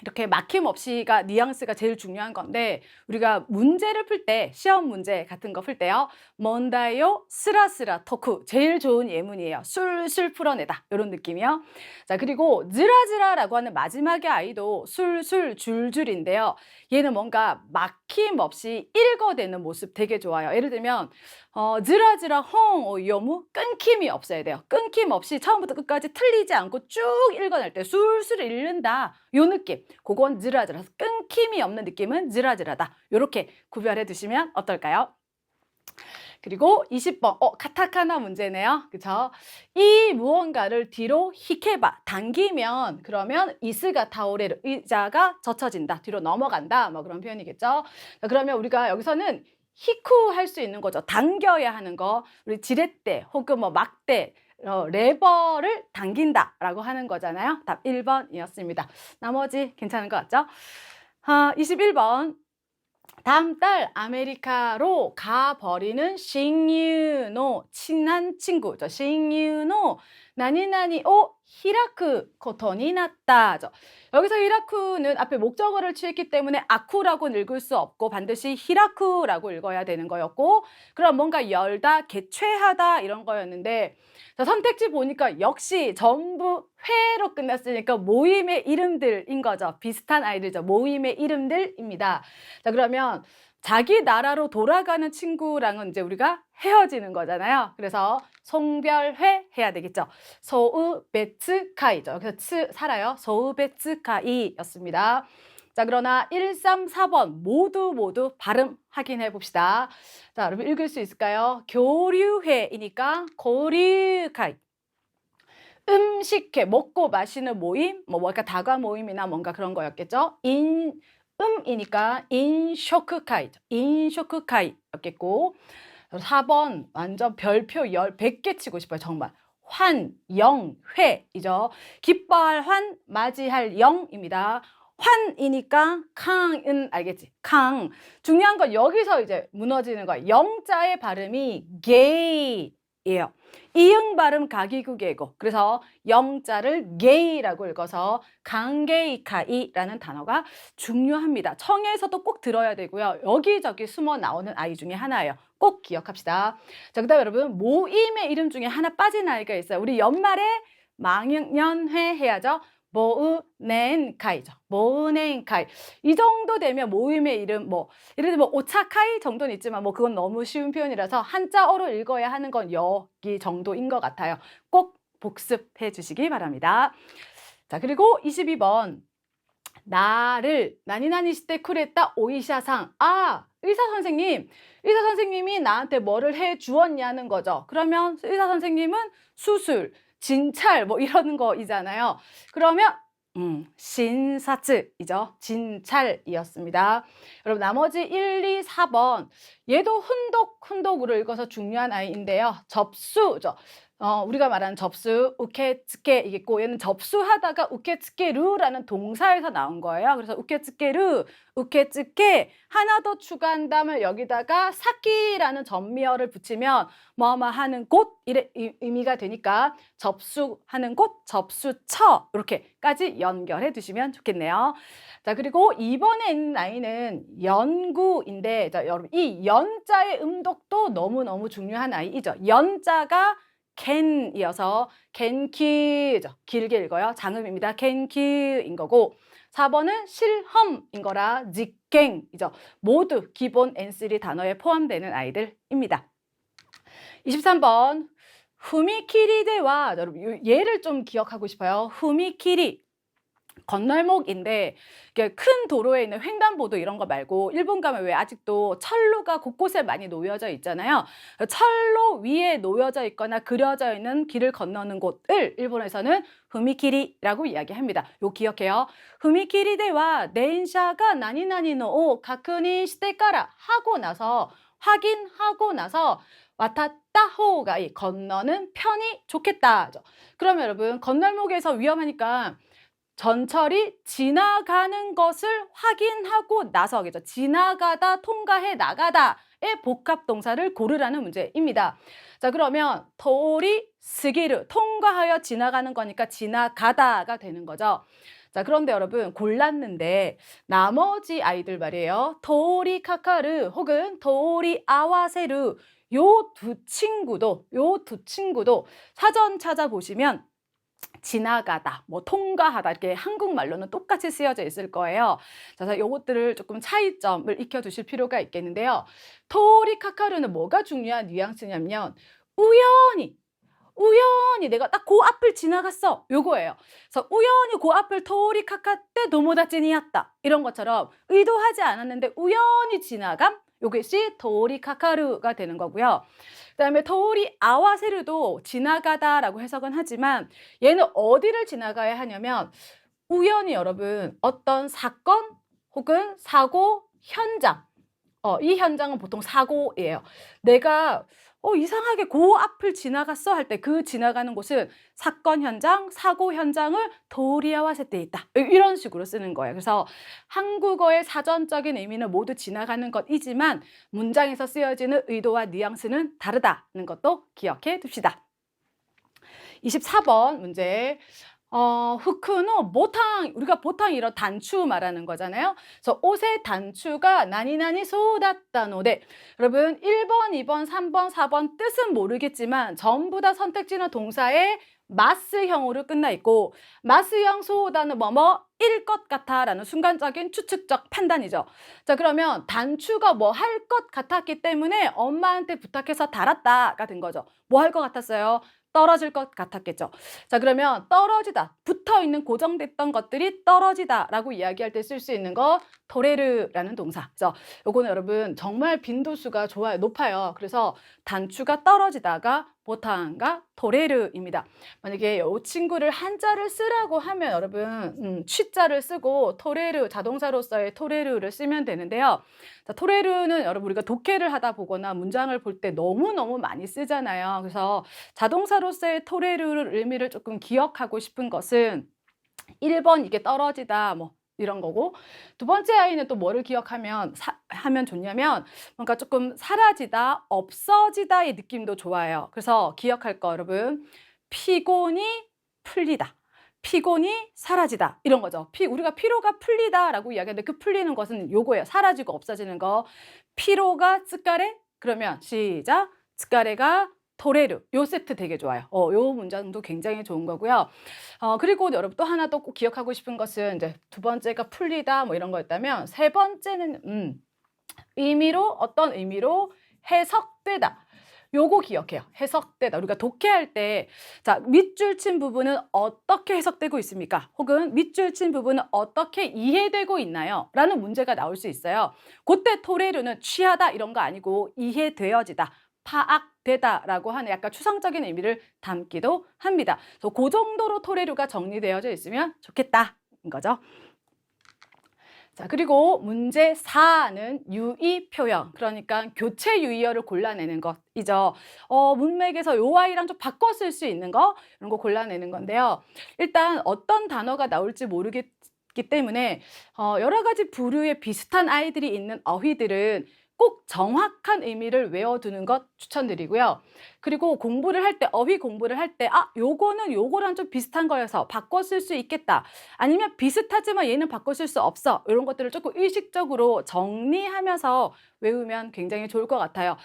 이렇게 막힘 없이가 뉘앙스가 제일 중요한 건데 우리가 문제를 풀 때 시험 문제 같은 거 풀 때요 뭔다요 스라스라 토크 제일 좋은 예문이에요. 술술 풀어내다 이런 느낌이요. 자, 그리고 즈라즈라라고 하는 마지막의 아이도 술술 줄줄인데요. 얘는 뭔가 막힘 없이 읽어대는 모습 되게 좋아요. 예를 들면 즈라즈라 홍 요무 끊김이 없어야 돼요. 끊김 없이 처음부터 끝까지 틀리지 않고 쭉 읽어낼 때 술술 읽는다 요 느낌. 그건 즈라즈라. 끊김이 없는 느낌은 즈라즈라다. 이렇게 구별해 두시면 어떨까요? 그리고 20번 카타카나 문제네요. 그쵸? 이 무언가를 뒤로 히케바 당기면 그러면 이스가 타오레르 의자가 젖혀진다. 뒤로 넘어간다. 뭐 그런 표현이겠죠. 자, 그러면 우리가 여기서는 히쿠 할 수 있는 거죠. 당겨야 하는 거. 우리 지렛대 혹은 뭐 막대 레버를 당긴다라고 하는 거잖아요. 답 1번이었습니다. 나머지 괜찮은 것 같죠? 21번. 다음 달 아메리카로 가버리는 싱유노 친한 친구죠. 싱유노 나니나니 오 히라쿠 코토니 났다. 여기서 히라쿠는 앞에 목적어를 취했기 때문에 아쿠라고 읽을 수 없고 반드시 히라쿠라고 읽어야 되는 거였고 그럼 뭔가 열다, 개최하다 이런 거였는데 자, 선택지 보니까 역시 전부 회로 끝났으니까 모임의 이름들인 거죠. 비슷한 아이들이죠. 모임의 이름들입니다. 자, 그러면 자기 나라로 돌아가는 친구랑은 이제 우리가 헤어지는 거잖아요. 그래서 송별회 해야 되겠죠. 소우베츠카이죠. 여기서 츠 살아요. 소우베츠카이였습니다. 자, 그러나 1, 3, 4번 모두 발음 확인해 봅시다. 자, 여러분 읽을 수 있을까요? 교류회이니까 고류카이. 음식회, 먹고 마시는 모임, 뭔가 다과 모임이나 뭔가 그런 거였겠죠. 이니까 인쇼크카이죠. 인쇼크카이였겠고. 4번 완전 별표 100개 치고 싶어요. 정말. 환영회이죠. 기뻐할 환, 맞이할 영입니다. 환이니까 캉은 알겠지? 캉. 중요한 건 여기서 이제 무너지는 거야. 영자의 발음이 게이예요. 이응 발음 가기국예고. 그래서 영자를 게이라고 읽어서 강게이카이라는 단어가 중요합니다. 청에서도 꼭 들어야 되고요. 여기저기 숨어 나오는 아이 중에 하나예요. 꼭 기억합시다. 자, 그다음 여러분 모임의 이름 중에 하나 빠진 아이가 있어요. 우리 연말에 망연회 해야죠. 모은넨카이죠. 모은넨카이. 이 정도 되면 모임의 이름 예를 들면 오차카이 정도는 있지만 그건 너무 쉬운 표현이라서 한자어로 읽어야 하는 건 여기 정도인 것 같아요. 꼭 복습해 주시기 바랍니다. 자, 그리고 22번. 나를 나니나니 시대 쿠레타 오이샤상. 의사 선생님이 나한테 뭐를 해 주었냐는 거죠. 그러면 의사 선생님은 수술, 진찰 이런 거이잖아요. 그러면 신사츠이죠. 진찰이었습니다. 여러분 나머지 1, 2, 4번 얘도 훈독으로 읽어서 중요한 아이인데요. 접수죠. 우리가 말하는 접수, 우케츠케이겠고 얘는 접수하다가 우케츠케루라는 동사에서 나온 거예요. 그래서 우케츠케루, 우케츠케 하나 더 추가한 다음에 여기다가 사키라는 전미어를 붙이면 뭐하는 곳 이래 의미가 되니까 접수하는 곳, 접수처 이렇게까지 연결해 두시면 좋겠네요. 자, 그리고 이번에 있는 아이는 연구인데 여러분 이 연자의 음독도 너무너무 중요한 아이이죠. 연자가 겐이어서 겐키죠. 길게 읽어요. 장음입니다. 겐키인 거고 4번은 실험인 거라 직갱이죠. 모두 기본 N3 단어에 포함되는 아이들입니다. 23번 후미키리대와 여러분 얘를 좀 기억하고 싶어요. 후미키리 건널목인데 큰 도로에 있는 횡단보도 이런 거 말고 일본 가면 왜 아직도 철로가 곳곳에 많이 놓여져 있잖아요. 철로 위에 놓여져 있거나 그려져 있는 길을 건너는 곳을 일본에서는 후미키리라고 이야기합니다. 요 기억해요. 후미키리대와 덴샤가 나니나니노 가쿠니 시테까라 확인하고 나서 와타타호가 건너는 편이 좋겠다. 그러면 여러분 건널목에서 위험하니까 전철이 지나가는 것을 확인하고 나서겠죠. 지나가다, 통과해 나가다의 복합동사를 고르라는 문제입니다. 자, 그러면 토리 스기르 통과하여 지나가는 거니까 지나가다가 되는 거죠. 자, 그런데 여러분 골랐는데 나머지 아이들 말이에요. 토리 카카르 혹은 토리 아와세르 요 두 친구도 사전 찾아보시면 지나가다, 통과하다 이렇게 한국말로는 똑같이 쓰여져 있을 거예요. 그래서 이것들을 조금 차이점을 익혀두실 필요가 있겠는데요. 토리 카카루는 뭐가 중요한 뉘앙스냐면 우연히 내가 딱 그 앞을 지나갔어 요거예요. 그래서 우연히 그 앞을 토리 카카때 노모다치니였다 이런 것처럼 의도하지 않았는데 우연히 지나감 요것이 토리 카카루가 되는 거고요. 그 다음에 토리 아와세르도 지나가다라고 해석은 하지만 얘는 어디를 지나가야 하냐면 우연히 여러분 어떤 사건 혹은 사고 현장 이 현장은 보통 사고예요. 내가 이상하게 그 앞을 지나갔어 할 때 그 지나가는 곳은 사건 현장, 사고 현장을 도리아와세때 있다. 이런 식으로 쓰는 거예요. 그래서 한국어의 사전적인 의미는 모두 지나가는 것이지만 문장에서 쓰여지는 의도와 뉘앙스는 다르다는 것도 기억해 둡시다. 24번 문제. 후크노 보탕 우리가 보탕 이런 단추 말하는 거잖아요. 그래서 옷의 단추가 나니나니 소다다노데 여러분 1번, 2번, 3번, 4번 뜻은 모르겠지만 전부 다 선택지나 동사에 마스형으로 끝나 있고 마스형 소호단은 뭐뭐일 것 같아 라는 순간적인 추측적 판단이죠. 자, 그러면 단추가 뭐 할 것 같았기 때문에 엄마한테 부탁해서 달았다가 된 거죠. 뭐 할 것 같았어요? 떨어질 것 같았겠죠. 자, 그러면 떨어지다, 붙어있는 고정됐던 것들이 떨어지다 라고 이야기할 때 쓸 수 있는 거 토레르라는 동사. 그래서 요거는 여러분 정말 빈도수가 좋아요, 높아요. 그래서 단추가 떨어지다가 보탕가 토레르입니다. 만약에 이 친구를 한자를 쓰라고 하면 여러분 취자를 쓰고 토레르, 자동사로서의 토레르를 쓰면 되는데요. 자, 토레르는 여러분 우리가 독해를 하다 보거나 문장을 볼 때 너무너무 많이 쓰잖아요. 그래서 자동사로서의 토레르를 의미를 조금 기억하고 싶은 것은 1번 이게 떨어지다 뭐 이런 거고, 두 번째 아이는 또 뭐를 기억하면 하면 좋냐면 뭔가 조금 사라지다, 없어지다의 느낌도 좋아요. 그래서 기억할 거 여러분, 피곤이 풀리다, 피곤이 사라지다 이런 거죠. 우리가 피로가 풀리다라고 이야기하는데 그 풀리는 것은 요거예요. 사라지고 없어지는 거. 피로가 스카레 그러면 시작. 스카레가 토레르. 요 세트 되게 좋아요. 요 문장도 굉장히 좋은 거고요. 그리고 여러분 또 하나 또 꼭 기억하고 싶은 것은 이제 두 번째가 풀리다 뭐 이런 거였다면 세 번째는 의미로 어떤 의미로 해석되다. 요거 기억해요. 해석되다. 우리가 독해할 때, 자, 밑줄 친 부분은 어떻게 해석되고 있습니까? 혹은 밑줄 친 부분은 어떻게 이해되고 있나요? 라는 문제가 나올 수 있어요. 그때 토레르는 취하다 이런 거 아니고 이해되어지다, 파악되다 라고 하는 약간 추상적인 의미를 담기도 합니다. 그래서 그 정도로 토레르가 정리되어져 있으면 좋겠다 인 거죠. 자, 그리고 문제 4는 유의 표현, 그러니까 교체 유의어를 골라내는 것이죠. 문맥에서 요 아이랑 좀 바꿔 쓸 수 있는 거, 이런 거 골라내는 건데요. 일단 어떤 단어가 나올지 모르겠기 때문에 여러 가지 부류의 비슷한 아이들이 있는 어휘들은 꼭 정확한 의미를 외워두는 것 추천드리고요. 그리고 공부를 할 때, 어휘 공부를 할 때, 요거는 요거랑 좀 비슷한 거여서 바꿔 쓸 수 있겠다. 아니면 비슷하지만 얘는 바꿔 쓸 수 없어. 이런 것들을 조금 의식적으로 정리하면서 외우면 굉장히 좋을 것 같아요.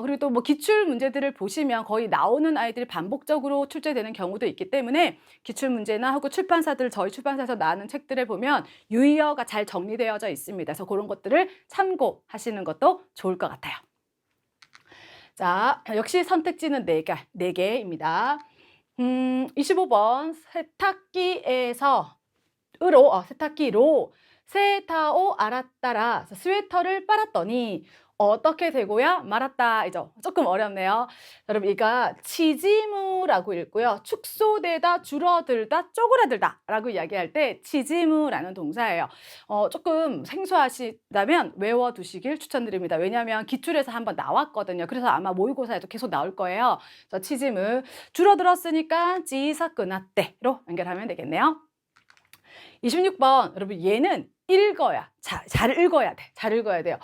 그리고 또 뭐 기출 문제들을 보시면 거의 나오는 아이들이 반복적으로 출제되는 경우도 있기 때문에 기출 문제나 하고 출판사들, 저희 출판사에서 나오는 책들을 보면 유의어가 잘 정리되어져 있습니다. 그래서 그런 것들을 참고하시는 것도 좋을 것 같아요. 자, 역시 선택지는 4개입니다. 25번 세탁기로 세타오 알았다라 스웨터를 빨았더니 어떻게 되고야 말았다 이죠. 조금 어렵네요. 여러분 이가 치지무라고 읽고요. 축소되다, 줄어들다, 쪼그라들다 라고 이야기할 때 치지무라는 동사예요. 조금 생소하시다면 외워두시길 추천드립니다. 왜냐하면 기출에서 한번 나왔거든요. 그래서 아마 모의고사에도 계속 나올 거예요. 그래서 치지무 줄어들었으니까 지사끄나떼로 연결하면 되겠네요. 26번 여러분 얘는 읽어야 잘 읽어야 돼. 잘 읽어야 돼요.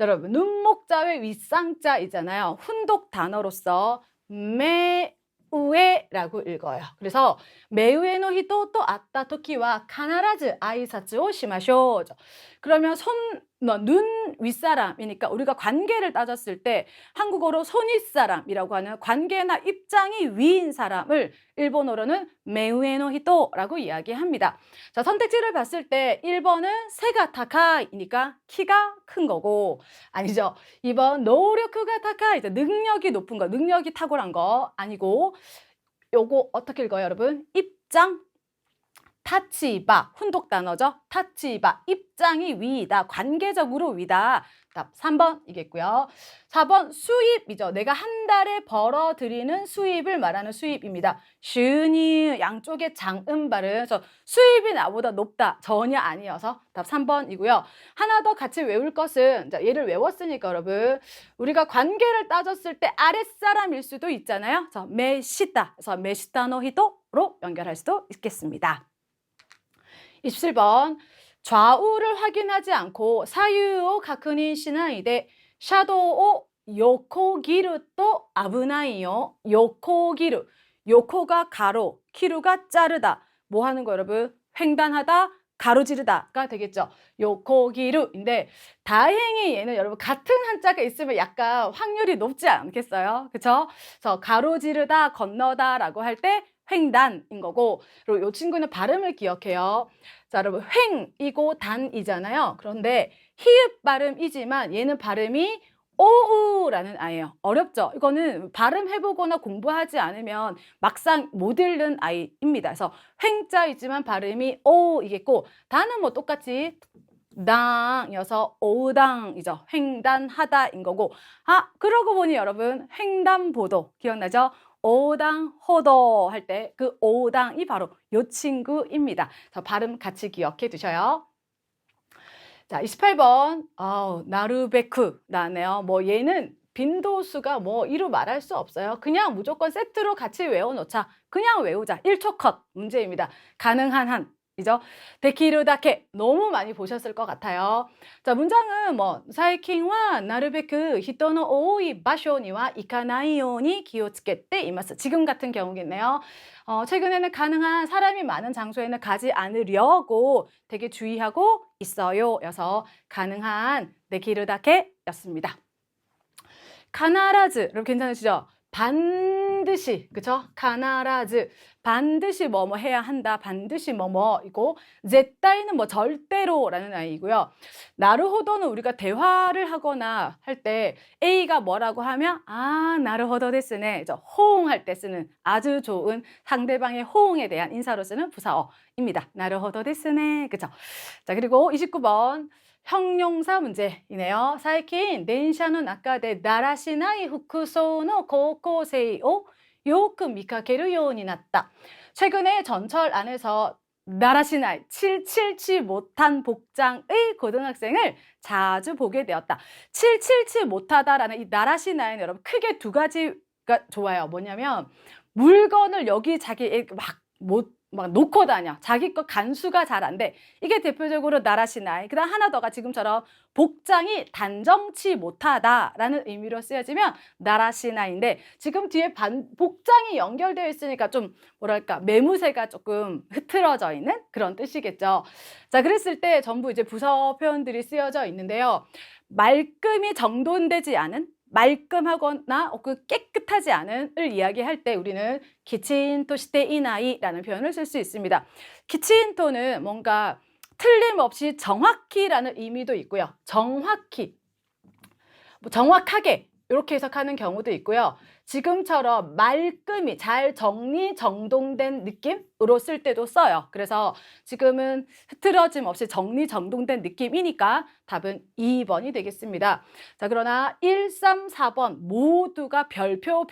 여러분 눈목자의 윗상자 있잖아요. 훈독 단어로서 메우에라고 읽어요. 그래서 메우에노 히토 또 아따 토키와 카나라즈 아이사츠오 시마쇼. 그러면 눈 윗사람이니까 우리가 관계를 따졌을 때 한국어로 손 윗사람이라고 하는 관계나 입장이 위인 사람을 일본어로는 메우에노 히토라고 이야기합니다. 자, 선택지를 봤을 때 1번은 세가 타카이니까 키가 큰 거고, 아니죠. 2번 노력가 타카이, 능력이 높은 거, 능력이 탁월한 거 아니고, 요거 어떻게 읽어요, 여러분? 입장, 타치바, 훈독 단어죠. 타치바, 입장이 위이다, 관계적으로 위다. 답 3번 이겠고요. 4번 수입이죠. 내가 한 달에 벌어들이는 수입을 말하는 수입입니다. 슈니 양쪽에 장음 발음. 그래서 수입이 나보다 높다. 전혀 아니어서 답 3번이고요. 하나 더 같이 외울 것은, 자, 얘를 외웠으니까 여러분 우리가 관계를 따졌을 때 아랫사람일 수도 있잖아요. 그래서 메시타, 그래서 메시타노 히토로 연결할 수도 있겠습니다. 27번 좌우를 확인하지 않고 사유오 가쿠니 시나이데 샤도오 요코기루 또 아부나이요. 요코기루, 요코가 가로, 기루가 자르다. 뭐 하는 거 여러분? 횡단하다, 가로지르다가 되겠죠. 요코기루인데 다행히 얘는 여러분 같은 한자가 있으면 약간 확률이 높지 않겠어요? 그쵸? 그래서 가로지르다, 건너다 라고 할 때 횡단인 거고, 그리고 이 친구는 발음을 기억해요. 자, 여러분, 횡이고 단이잖아요. 그런데 히읗 발음이지만 얘는 발음이 오우라는 아이예요. 어렵죠? 이거는 발음해보거나 공부하지 않으면 막상 못 읽는 아이입니다. 그래서 횡자이지만 발음이 오이겠고, 단은 뭐 똑같이 당이어서 오당이죠. 횡단하다인 거고. 아, 그러고 보니 여러분 횡단보도 기억나죠? 오당호도 할 때 그 오당이 바로 요 친구입니다. 자, 발음 같이 기억해 두셔요. 자, 28번. 나루베크 나네요. 뭐 얘는 빈도수가 뭐 이루 말할 수 없어요. 그냥 무조건 세트로 같이 외워놓자. 그냥 외우자. 1초 컷 문제입니다. 가능한 한. 이죠? 데키르다케 너무 많이 보셨을 것 같아요. 자, 문장은 뭐 사이킨와 나르베크 히토노 오이 바쇼니와 이카나이요니 기요츠케테 이마스. 지금 같은 경우겠네요. 최근에는 가능한 사람이 많은 장소에는 가지 않으려고 되게 주의하고 있어요. 여서 가능한 데키르다케 였습니다. 카나라즈 여러분 괜찮으시죠? 반드시 그쵸? 카나라즈 반드시 뭐뭐 해야 한다. 반드시 뭐뭐이고 제타이는 뭐 절대로라는 아이고요. 나루호도는 우리가 대화를 하거나 할 때 A가 뭐라고 하면 아 나루호도 데스네 호응할 때 쓰는 아주 좋은 상대방의 호응에 대한 인사로 쓰는 부사어입니다. 나루호도 데스네 그쵸? 자 그리고 29번 형용사 문제이네요. 사이킨電車の中でだらしない服装の高校生をよく見かけるようになった. 최근에 전철 안에서 나라시나이 칠칠치 못한 복장의 고등학생을 자주 보게 되었다. 칠칠치 못하다라는 이 나라시나이는 여러분 크게 두 가지가 좋아요. 뭐냐면 물건을 여기 자기 막 놓고 다녀. 자기 거 간수가 잘 안 돼. 이게 대표적으로 나라시나이. 그다음 하나 더가 지금처럼 복장이 단정치 못하다라는 의미로 쓰여지면 나라시나이인데 지금 뒤에 복장이 연결되어 있으니까 좀 뭐랄까 매무새가 조금 흐트러져 있는 그런 뜻이겠죠. 자, 그랬을 때 전부 이제 부사 표현들이 쓰여져 있는데요. 말끔히 정돈되지 않은 말끔하거나 깨끗하지 않은을 이야기할 때 우리는 키친토 시테 이나이라는 표현을 쓸 수 있습니다. 키친토는 뭔가 틀림없이 정확히라는 의미도 있고요. 정확히, 정확하게 이렇게 해석하는 경우도 있고요. 지금처럼 말끔히 잘 정리정돈된 느낌으로 쓸 때도 써요. 그래서 지금은 흐트러짐 없이 정리정돈된 느낌이니까 답은 2번이 되겠습니다. 자, 그러나 1, 3, 4번 모두가 별표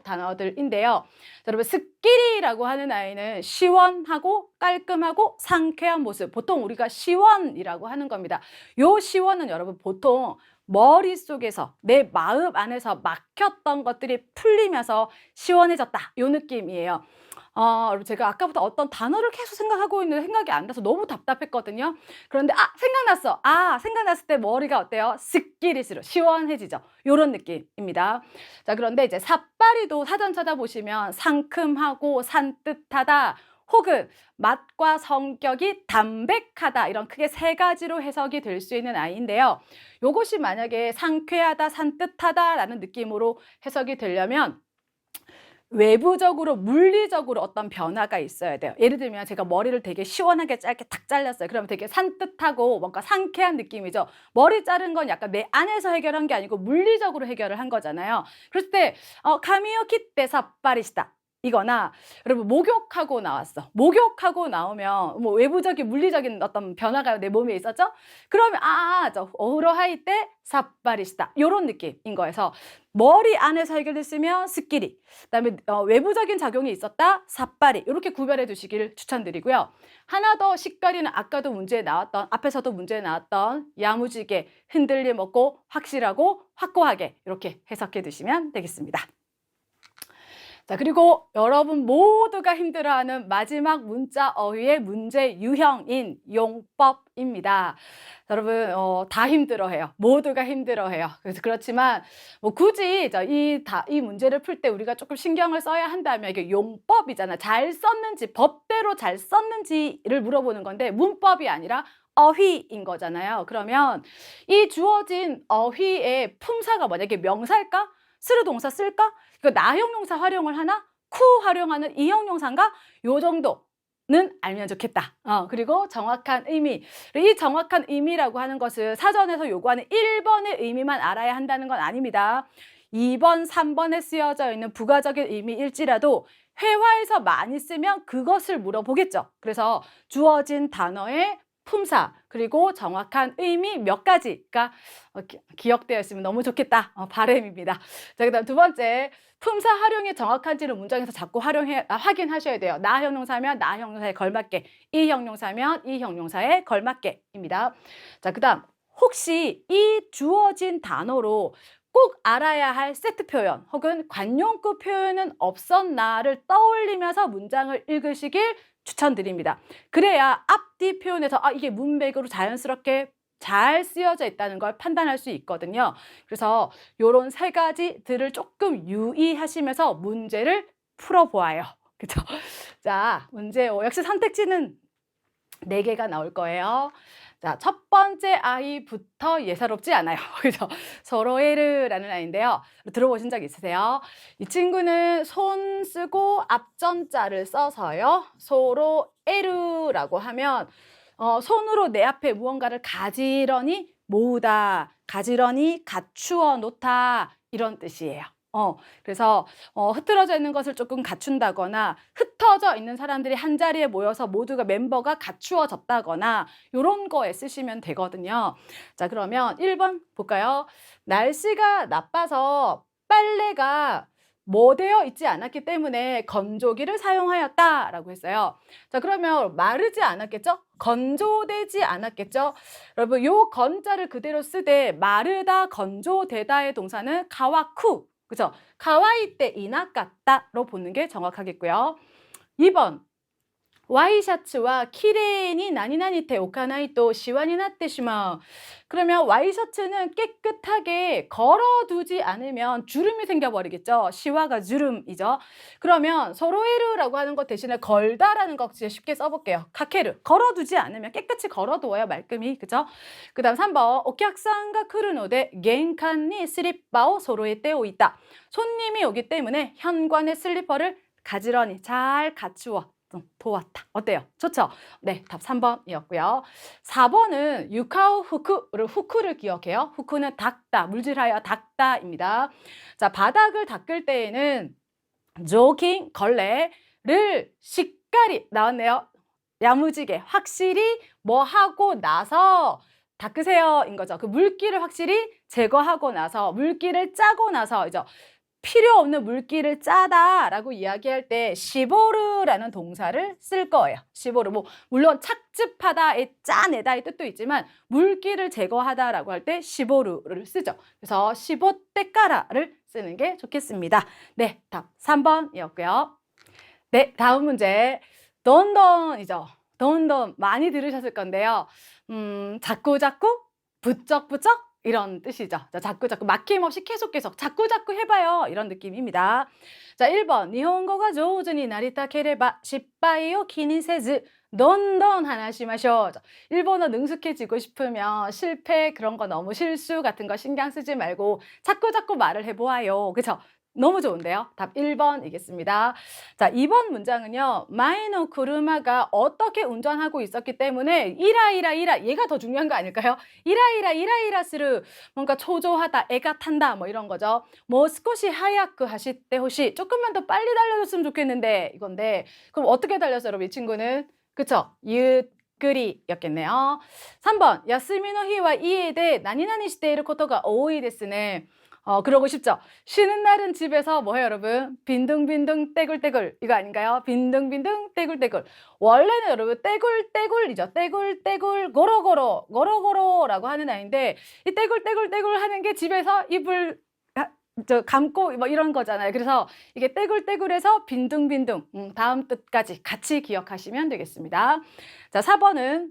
단어들인데요. 자, 여러분 스끼리라고 하는 아이는 시원하고 깔끔하고 상쾌한 모습. 보통 우리가 시원이라고 하는 겁니다. 요 시원은 여러분 보통 머릿속에서 내 마음 안에서 막혔던 것들이 풀리면서 시원해졌다. 요 느낌이에요. 여러분 제가 아까부터 어떤 단어를 계속 생각하고 있는데 생각이 안 나서 너무 답답했거든요. 그런데 생각났어. 생각났을 때 머리가 어때요? 스ッキリする 시원해지죠. 요런 느낌입니다. 자, 그런데 이제 삿바리도 사전 찾아보시면 상큼하고 산뜻하다. 혹은 맛과 성격이 담백하다 이런 크게 세 가지로 해석이 될 수 있는 아이인데요. 요것이 만약에 상쾌하다, 산뜻하다라는 느낌으로 해석이 되려면 외부적으로 물리적으로 어떤 변화가 있어야 돼요. 예를 들면 제가 머리를 되게 시원하게 짧게 탁 잘랐어요. 그러면 되게 산뜻하고 뭔가 상쾌한 느낌이죠. 머리 자른 건 약간 내 안에서 해결한 게 아니고 물리적으로 해결을 한 거잖아요. 그랬을 때 카미오 키테 삿바리시다 이거나 여러분 목욕하고 나왔어. 목욕하고 나오면 뭐 외부적인 물리적인 어떤 변화가 내 몸에 있었죠? 그러면 저 오로하이 때 삿바리시다 요런 느낌인 거여서 머리 안에서 해결됐으면 스끼리 그다음에 외부적인 작용이 있었다 삿바리 이렇게 구별해 두시길 추천드리고요. 하나 더 식가리는 아까도 문제에 나왔던 앞에서도 문제에 나왔던 야무지게 흔들림 없고 확실하고 확고하게 이렇게 해석해 두시면 되겠습니다. 자, 그리고 여러분 모두가 힘들어하는 마지막 문자 어휘의 문제 유형인 용법입니다. 여러분 다 힘들어해요. 모두가 힘들어해요. 그래서 그렇지만 뭐 굳이 이 문제를 풀 때 우리가 조금 신경을 써야 한다면 이게 용법이잖아. 잘 썼는지 법대로 잘 썼는지를 물어보는 건데 문법이 아니라 어휘인 거잖아요. 그러면 이 주어진 어휘의 품사가 뭐냐? 이게 명사일까? 스루 동사 쓸까? 이거 나형용사 활용을 하나? 쿠 활용하는 이형용사인가? 요 정도는 알면 좋겠다. 그리고 정확한 의미. 이 정확한 의미라고 하는 것은 사전에서 요구하는 1번의 의미만 알아야 한다는 건 아닙니다. 2번, 3번에 쓰여져 있는 부가적인 의미일지라도 회화에서 많이 쓰면 그것을 물어보겠죠. 그래서 주어진 단어의 품사 그리고 정확한 의미 몇 가지가 기억되어 있으면 너무 좋겠다. 바람입니다. 자, 그다음 두 번째, 품사 활용이 정확한지를 문장에서 자꾸 확인하셔야 돼요. 나 형용사면 나 형용사에 걸맞게, 이 형용사면 이 형용사에 걸맞게입니다. 자, 그다음 혹시 이 주어진 단어로 꼭 알아야 할 세트 표현 혹은 관용구 표현은 없었나를 떠올리면서 문장을 읽으시길 추천드립니다. 그래야 앞뒤 표현에서 이게 문맥으로 자연스럽게 잘 쓰여져 있다는 걸 판단할 수 있거든요. 그래서 이런 세 가지들을 조금 유의하시면서 문제를 풀어보아요. 그죠? 자, 문제 5. 역시 선택지는 4개가 나올 거예요. 자, 첫 번째 아이부터 예사롭지 않아요. 그죠? 소로에르라는 아이인데요. 들어보신 적 있으세요? 이 친구는 손 쓰고 앞전자를 써서요. 소로에르라고 하면 손으로 내 앞에 무언가를 가지런히 모으다, 가지런히 갖추어 놓다 이런 뜻이에요. 그래서 흐트러져 있는 것을 조금 갖춘다거나 흩어져 있는 사람들이 한 자리에 모여서 모두가 멤버가 갖추어졌다거나 이런 거에 쓰시면 되거든요. 자, 그러면 1번 볼까요? 날씨가 나빠서 빨래가 뭐 되어 있지 않았기 때문에 건조기를 사용하였다라고 했어요. 자, 그러면 마르지 않았겠죠? 건조되지 않았겠죠? 여러분, 요 건자를 그대로 쓰되 마르다, 건조되다의 동사는 가와쿠, 그죠? 가와이때 이나까따로 보는 게 정확하겠고요. 2번, 와이셔츠와 키레니 나니나니테 오카나이또 시완이 나떼시마. 그러면 와이셔츠는 깨끗하게 걸어두지 않으면 주름이 생겨버리겠죠. 시와가 주름이죠. 그러면 소로에르라고 하는 것 대신에 걸다라는 거 진짜 쉽게 써볼게요. 카케르, 걸어두지 않으면 깨끗이 걸어두어요, 말끔히. 그죠? 그 다음 3번, 오키학상가 크루노데 겐칸니 슬리퍼を 소로에떼오 있다. 손님이 오기 때문에 현관의 슬리퍼를 가지런히 잘 갖추어 도왔다. 어때요? 좋죠? 네, 답 3번이었고요. 4번은 유카우 후쿠를 기억해요. 후쿠는 닦다, 물질하여 닦다입니다. 자, 바닥을 닦을 때에는 조깅, 걸레를 시까리 나왔네요. 야무지게, 확실히 뭐 하고 나서 닦으세요 인 거죠. 그 물기를 확실히 제거하고 나서, 물기를 짜고 나서 이제 필요 없는 물기를 짜다라고 이야기할 때 시보르라는 동사를 쓸 거예요. 시보르, 물론 착즙하다의 짜내다의 뜻도 있지만 물기를 제거하다라고 할 때 시보르를 쓰죠. 그래서 시보떼까라를 쓰는 게 좋겠습니다. 네, 답 3번이었고요. 네, 다음 문제. 던던이죠. 던던 많이 들으셨을 건데요. 자꾸자꾸, 부쩍부쩍 이런 뜻이죠. 자, 자꾸자꾸 막힘없이 계속 자꾸자꾸 해봐요. 이런 느낌입니다. 자, 1번 니혼고가 조우즈니 나리타 케레바 실바이오 키니세즈 던던 하나시마쇼. 일본어 능숙해지고 싶으면 실패 그런 거 너무 실수 같은 거 신경 쓰지 말고 자꾸자꾸 말을 해보아요. 그쵸? 너무 좋은데요. 답 1번이겠습니다. 자, 2번 문장은요. 마이노 쿠르마가 어떻게 운전하고 있었기 때문에 이라 얘가 더 중요한 거 아닐까요? 이라이라스를 뭔가 초조하다, 애가 탄다 뭐 이런 거죠. 뭐 스코시 하야크 하시때 호시 조금만 더 빨리 달려줬으면 좋겠는데 이건데 그럼 어떻게 달렸어요, 여러분? 이 친구는 그쵸? 유끄리였겠네요. 3번 야스미노 히와 이에데 나니나니 시테이르 코토가 오이 데스네. 그러고 싶죠? 쉬는 날은 집에서 뭐해요, 여러분? 빈둥빈둥 떼굴떼굴 이거 아닌가요? 빈둥빈둥 떼굴떼굴. 원래는 여러분 떼굴떼굴이죠. 떼굴떼굴 고로고로라고 하는 아이인데 이 떼굴떼굴 하는 게 집에서 입을 감고 뭐 이런 거잖아요. 그래서 이게 떼굴떼굴해서 빈둥빈둥 다음 뜻까지 같이 기억하시면 되겠습니다. 자, 4번은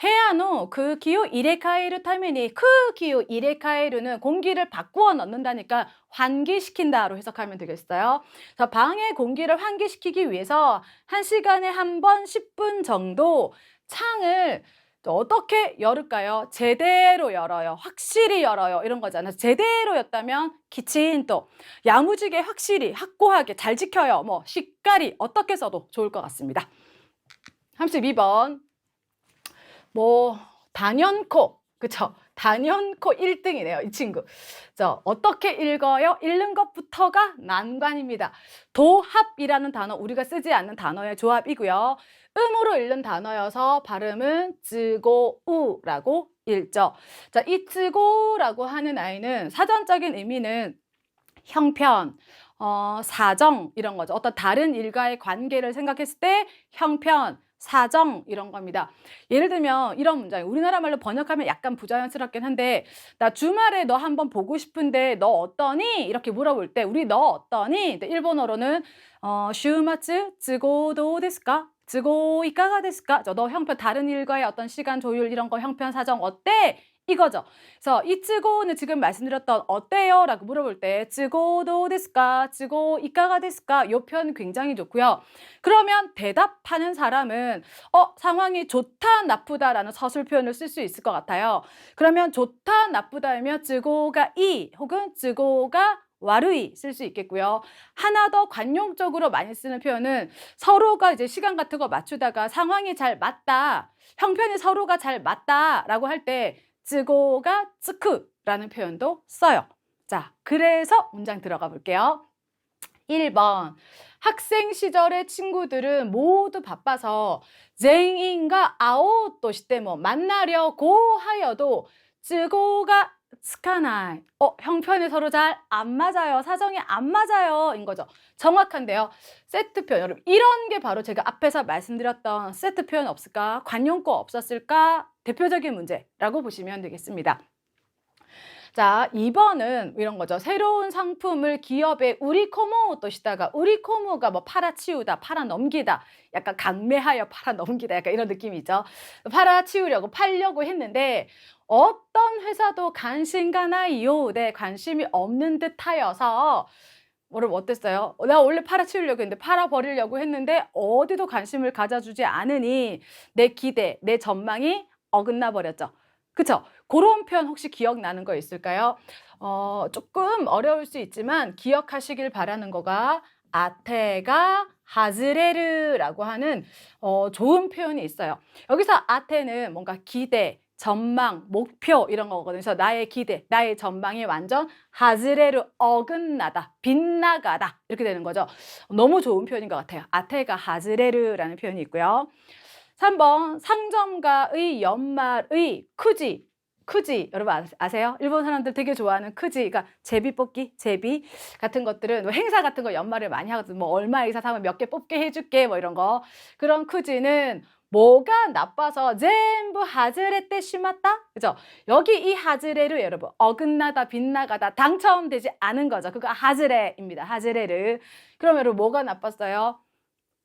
해야노 그 기후 이레카에르 타면이 그 기후 이레카에르는 공기를 바꾸어 넣는다니까 환기시킨다로 해석하면 되겠어요. 그래서 방의 공기를 환기시키기 위해서 1시간에 한 번 10분 정도 창을 어떻게 열을까요? 제대로 열어요. 확실히 열어요. 이런 거잖아요. 제대로였다면 기친또 야무지게 확실히 확고하게 잘 지켜요. 뭐 시까리 어떻게 써도 좋을 것 같습니다. 32번 뭐 단연코 그쵸? 단연코 1등이네요. 이 친구. 어떻게 읽어요? 읽는 것부터가 난관입니다. 도합이라는 단어 우리가 쓰지 않는 단어의 조합이고요. 음으로 읽는 단어여서 발음은 쯔고우라고 읽죠. 자, 이 쯔고라고 하는 아이는 사전적인 의미는 형편, 사정 이런 거죠. 어떤 다른 일과의 관계를 생각했을 때 형편, 사정 이런 겁니다. 예를 들면 이런 문장, 우리나라 말로 번역하면 약간 부자연스럽긴 한데 나 주말에 너 한번 보고 싶은데 너 어떠니? 이렇게 물어볼 때 우리 너 어떠니? 일본어로는 슈마츠 쯔고도 데스까? 쯔고 이까가 데스까? 너 형편 다른 일과의 어떤 시간 조율 이런 거 형편 사정 어때? 이거죠. 그래서 이 쯔고는 지금 말씀드렸던 어때요? 라고 물어볼 때 쯔고도 데스까? 쯔고 이까가 데스까? 요 표현 굉장히 좋고요. 그러면 대답하는 사람은 상황이 좋다 나쁘다라는 서술 표현을 쓸 수 있을 것 같아요. 그러면 좋다 나쁘다면 쯔고가 이 혹은 쯔고가 와르이 쓸 수 있겠고요. 하나 더 관용적으로 많이 쓰는 표현은 서로가 이제 시간 같은 거 맞추다가 상황이 잘 맞다, 형편이 서로가 잘 맞다라고 할 때 쯔고가 츠크라는 표현도 써요. 자, 그래서 문장 들어가 볼게요. 1번 학생 시절의 친구들은 모두 바빠서 쟁인과 아오또 시때 뭐 만나려고 하여도 쯔고가 스카나이 형편이 서로 잘 안 맞아요. 사정이 안 맞아요. 인 거죠. 정확한데요. 세트 표현. 여러분 이런 게 바로 제가 앞에서 말씀드렸던 세트 표현 없을까? 관용구 없었을까? 대표적인 문제라고 보시면 되겠습니다. 자, 2번은 이런 거죠. 새로운 상품을 기업에 우리코모 또 시다가 우리코모가 뭐 팔아치우다, 팔아넘기다, 약간 강매하여 팔아넘기다 약간 이런 느낌이죠. 팔아치우려고 팔려고 했는데 어떤 회사도 관심가 나요. 네, 관심이 없는 듯 하여서 여러분 어땠어요? 나 원래 팔아치우려고 했는데 팔아버리려고 했는데 어디도 관심을 가져주지 않으니 내 기대, 내 전망이 어긋나 버렸죠. 그쵸? 그런 표현 혹시 기억나는 거 있을까요? 조금 어려울 수 있지만 기억하시길 바라는 거가 아테가 하즈레르라고 하는 좋은 표현이 있어요. 여기서 아테는 뭔가 기대, 전망, 목표 이런 거거든요. 그래서 나의 기대, 나의 전망이 완전 하즈레르 어긋나다, 빗나가다 이렇게 되는 거죠. 너무 좋은 표현인 것 같아요. 아테가 하즈레르라는 표현이 있고요. 3번 상점가의 연말의 크지 여러분 아세요? 일본 사람들 되게 좋아하는 크지, 그러니까 제비 뽑기, 제비 같은 것들은 뭐 행사 같은 거 연말에 많이 하거든. 뭐 얼마 이상 사면 몇 개 뽑게 해줄게 뭐 이런 거. 그런 크지는 뭐가 나빠서 전부 하즈레때 심었다? 그죠? 여기 이 하즈레를 여러분 어긋나다, 빗나가다, 당첨되지 않은 거죠. 그거 하즈레입니다. 하즈레를. 그럼 여러분 뭐가 나빴어요?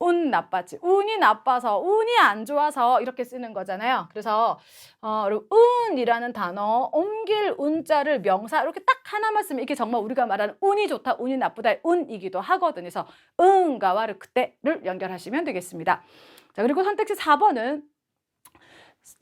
운 나빴지. 운이 나빠서, 운이 안 좋아서 이렇게 쓰는 거잖아요. 그래서 운이라는 단어, 옮길 운자를 명사 이렇게 딱 하나만 쓰면 이게 정말 우리가 말하는 운이 좋다, 운이 나쁘다의 운이기도 하거든요. 그래서 응과 와르 그때를 연결하시면 되겠습니다. 자, 그리고 선택지 4번은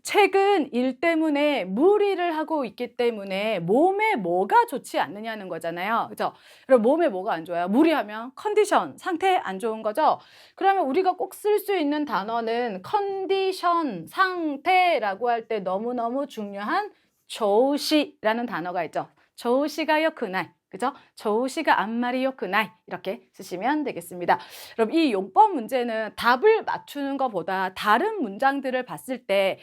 최근 일 때문에 무리를 하고 있기 때문에 몸에 뭐가 좋지 않느냐는 거잖아요. 그죠? 그럼 몸에 뭐가 안 좋아요? 무리하면 컨디션, 상태 안 좋은 거죠? 그러면 우리가 꼭 쓸 수 있는 단어는 컨디션, 상태라고 할 때 너무너무 중요한 조시라는 단어가 있죠. 조시가요 그날. 그죠? 조시가 안말이요 그날 이렇게 쓰시면 되겠습니다. 그럼 이 용법 문제는 답을 맞추는 것보다 다른 문장들을 봤을 때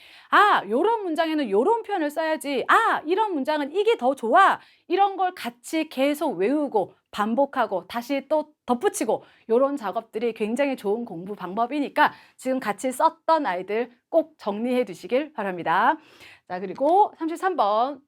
요런 문장에는 요런 표현을 써야지, 이런 문장은 이게 더 좋아, 이런 걸 같이 계속 외우고 반복하고 다시 또 덧붙이고 요런 작업들이 굉장히 좋은 공부 방법이니까 지금 같이 썼던 아이들 꼭 정리해 두시길 바랍니다. 자, 그리고 33번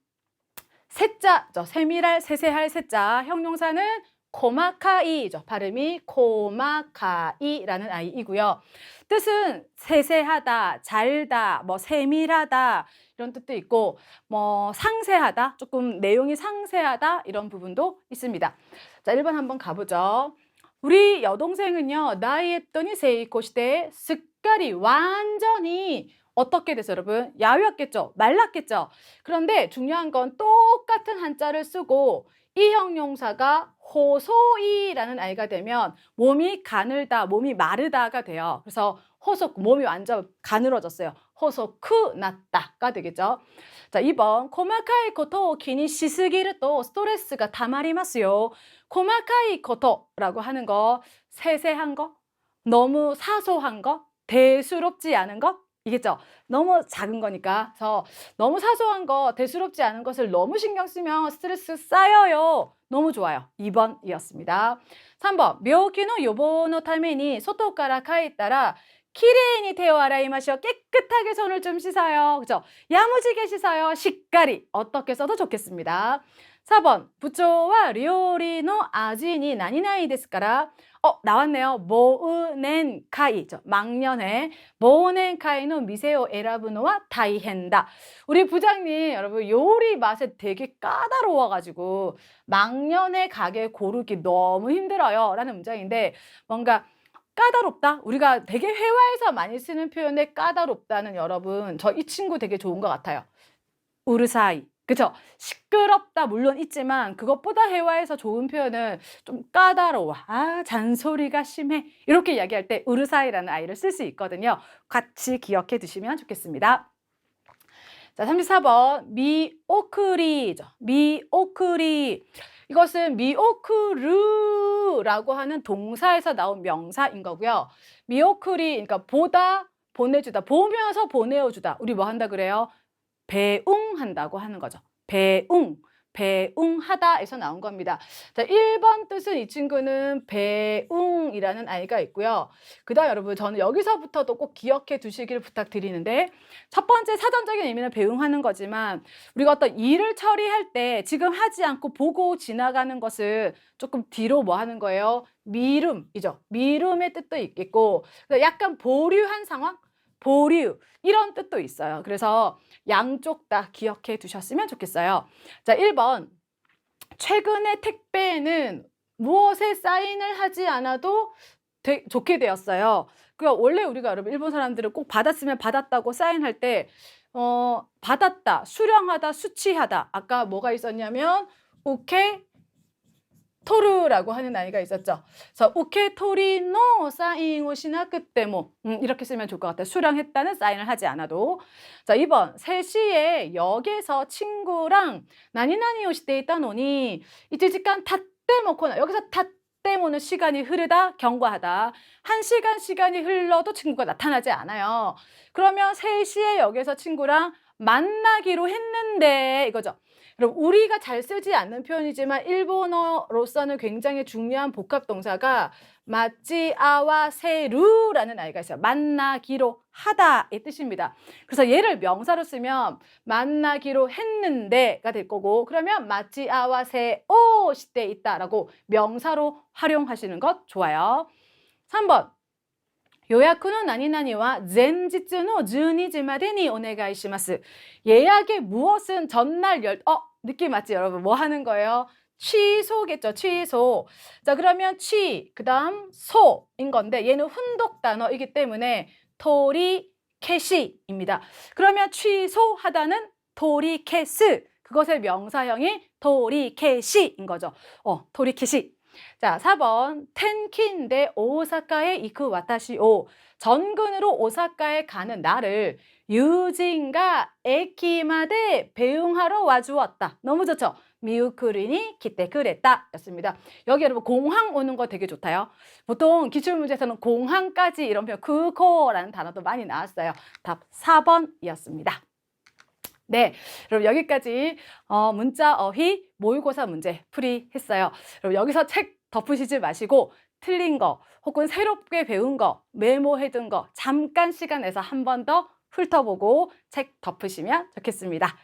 세자죠. 세밀할, 세세할 세자. 형용사는 코마카이죠. 발음이 코마카이라는 아이이고요. 뜻은 세세하다, 잘다, 뭐 세밀하다 이런 뜻도 있고, 뭐 상세하다, 조금 내용이 상세하다 이런 부분도 있습니다. 자, 1번 한번 가보죠. 우리 여동생은요, 나이했더니 세이코 시대에 습관이 완전히 어떻게 돼서 여러분? 야위었겠죠? 말랐겠죠? 그런데 중요한 건 똑같은 한자를 쓰고 이 형용사가 호소이라는 아이가 되면 몸이 가늘다, 몸이 마르다가 돼요. 그래서 호소, 몸이 완전 가늘어졌어요. 호소쿠 났다가 되겠죠. 자, 2번 고마카이 코토 기니 시스기를 또 스트레스가 다마리마스요. 고마카이 코토라고 하는 거, 세세한 거, 너무 사소한 거, 대수롭지 않은 거, 이겠죠? 너무 작은 거니까. 그래서 너무 사소한 거, 대수롭지 않은 것을 너무 신경 쓰면 스트레스 쌓여요. 너무 좋아요. 2번이었습니다. 3번 묘기노 요보노 타메니 소토카라 카이따라 키레이니 테오 아라이마시오. 깨끗하게 손을 좀 씻어요. 그죠? 야무지게 씻어요. 시까리 어떻게 써도 좋겠습니다. 4번 부초와 료리노 아지니 나니나이 데스까라. 나왔네요. 모으넨카이. 망년에 모으넨카이노 미세오 에라브노와 다이헨다. 우리 부장님 여러분 요리 맛에 되게 까다로워가지고 망년에 가게 고르기 너무 힘들어요 라는 문장인데, 뭔가 까다롭다? 우리가 되게 회화에서 많이 쓰는 표현에 까다롭다는, 여러분 저 이 친구 되게 좋은 것 같아요. 우르사이. 그쵸? 시끄럽다 물론 있지만 그것보다 회화에서 좋은 표현은 좀 까다로워. 잔소리가 심해. 이렇게 이야기할 때 우르사이라는 아이를 쓸 수 있거든요. 같이 기억해 두시면 좋겠습니다. 자, 34번 미오크리죠. 미오크리. 이것은 미오크르라고 하는 동사에서 나온 명사인 거고요. 미오크리, 그러니까 보다, 보내주다, 보면서 보내어주다. 우리 뭐 한다 그래요? 배웅한다고 하는 거죠. 배웅하다에서 나온 겁니다. 자, 1번 뜻은 이 친구는 배웅이라는 아이가 있고요. 그 다음 여러분 저는 여기서부터도 꼭 기억해 두시길 부탁드리는데, 첫 번째 사전적인 의미는 배웅하는 거지만 우리가 어떤 일을 처리할 때 지금 하지 않고 보고 지나가는 것을 조금 뒤로 뭐 하는 거예요? 미룸이죠. 미룸의 뜻도 있겠고 약간 보류한 상황? 보류 이런 뜻도 있어요. 그래서 양쪽 다 기억해 두셨으면 좋겠어요. 자, 1번 최근에 택배에는 무엇에 사인을 하지 않아도 좋게 되었어요. 그러니까 원래 우리가 여러분 일본 사람들은 꼭 받았으면 받았다고 사인할 때 받았다, 수령하다, 수치하다. 아까 뭐가 있었냐면 우케 토르라고 하는 아이가 있었죠. 그래서 우케 토리노 사인 오시나 그때 뭐 이렇게 쓰면 좋을 것 같아요. 수령했다는 사인을 하지 않아도. 자, 2번 3시에 역에서 친구랑 나니나니 오시때 있다노니 이틀지간 닷때모코나. 여기서 닷때모는 시간이 흐르다, 경과하다. 1시간 시간이 흘러도 친구가 나타나지 않아요. 그러면 3시에 역에서 친구랑 만나기로 했는데 이거죠. 그럼 우리가 잘 쓰지 않는 표현이지만 일본어로서는 굉장히 중요한 복합동사가 마찌아와세루라는 아이가 있어요. 만나기로 하다의 뜻입니다. 그래서 얘를 명사로 쓰면 만나기로 했는데가 될 거고, 그러면 마찌아와세오 시때 있다라고 명사로 활용하시는 것 좋아요. 3번 요약은 나니나니와 젠지츠노 12시 마데니 오네가이시마스. 예약의 무엇은 전날 느낌 맞지 여러분? 뭐 하는 거예요? 취소겠죠. 취소. 자, 그러면 그 다음 소인 건데 얘는 훈독 단어이기 때문에 토리케시입니다. 그러면 취소하다는 토리케스. 그것의 명사형이 토리케시인 거죠. 토리케시. 자, 4번 텐킨데 오사카에 이쿠 와타시오. 전근으로 오사카에 가는 나를 유진과 에키마데 배웅하러 와주었다. 너무 좋죠? 미우쿠리니 기때 그랬다 였습니다. 여기 여러분 공항 오는 거 되게 좋다요. 보통 기출문제에서는 공항까지 이런 표현 그코라는 단어도 많이 나왔어요. 답 4번이었습니다. 네, 여러분 여기까지 문자 어휘 모의고사 문제 풀이했어요. 여러분 여기서 책 덮으시지 마시고 틀린 거 혹은 새롭게 배운 거, 메모해둔 거 잠깐 시간 내서 한 번 더 훑어보고 책 덮으시면 좋겠습니다.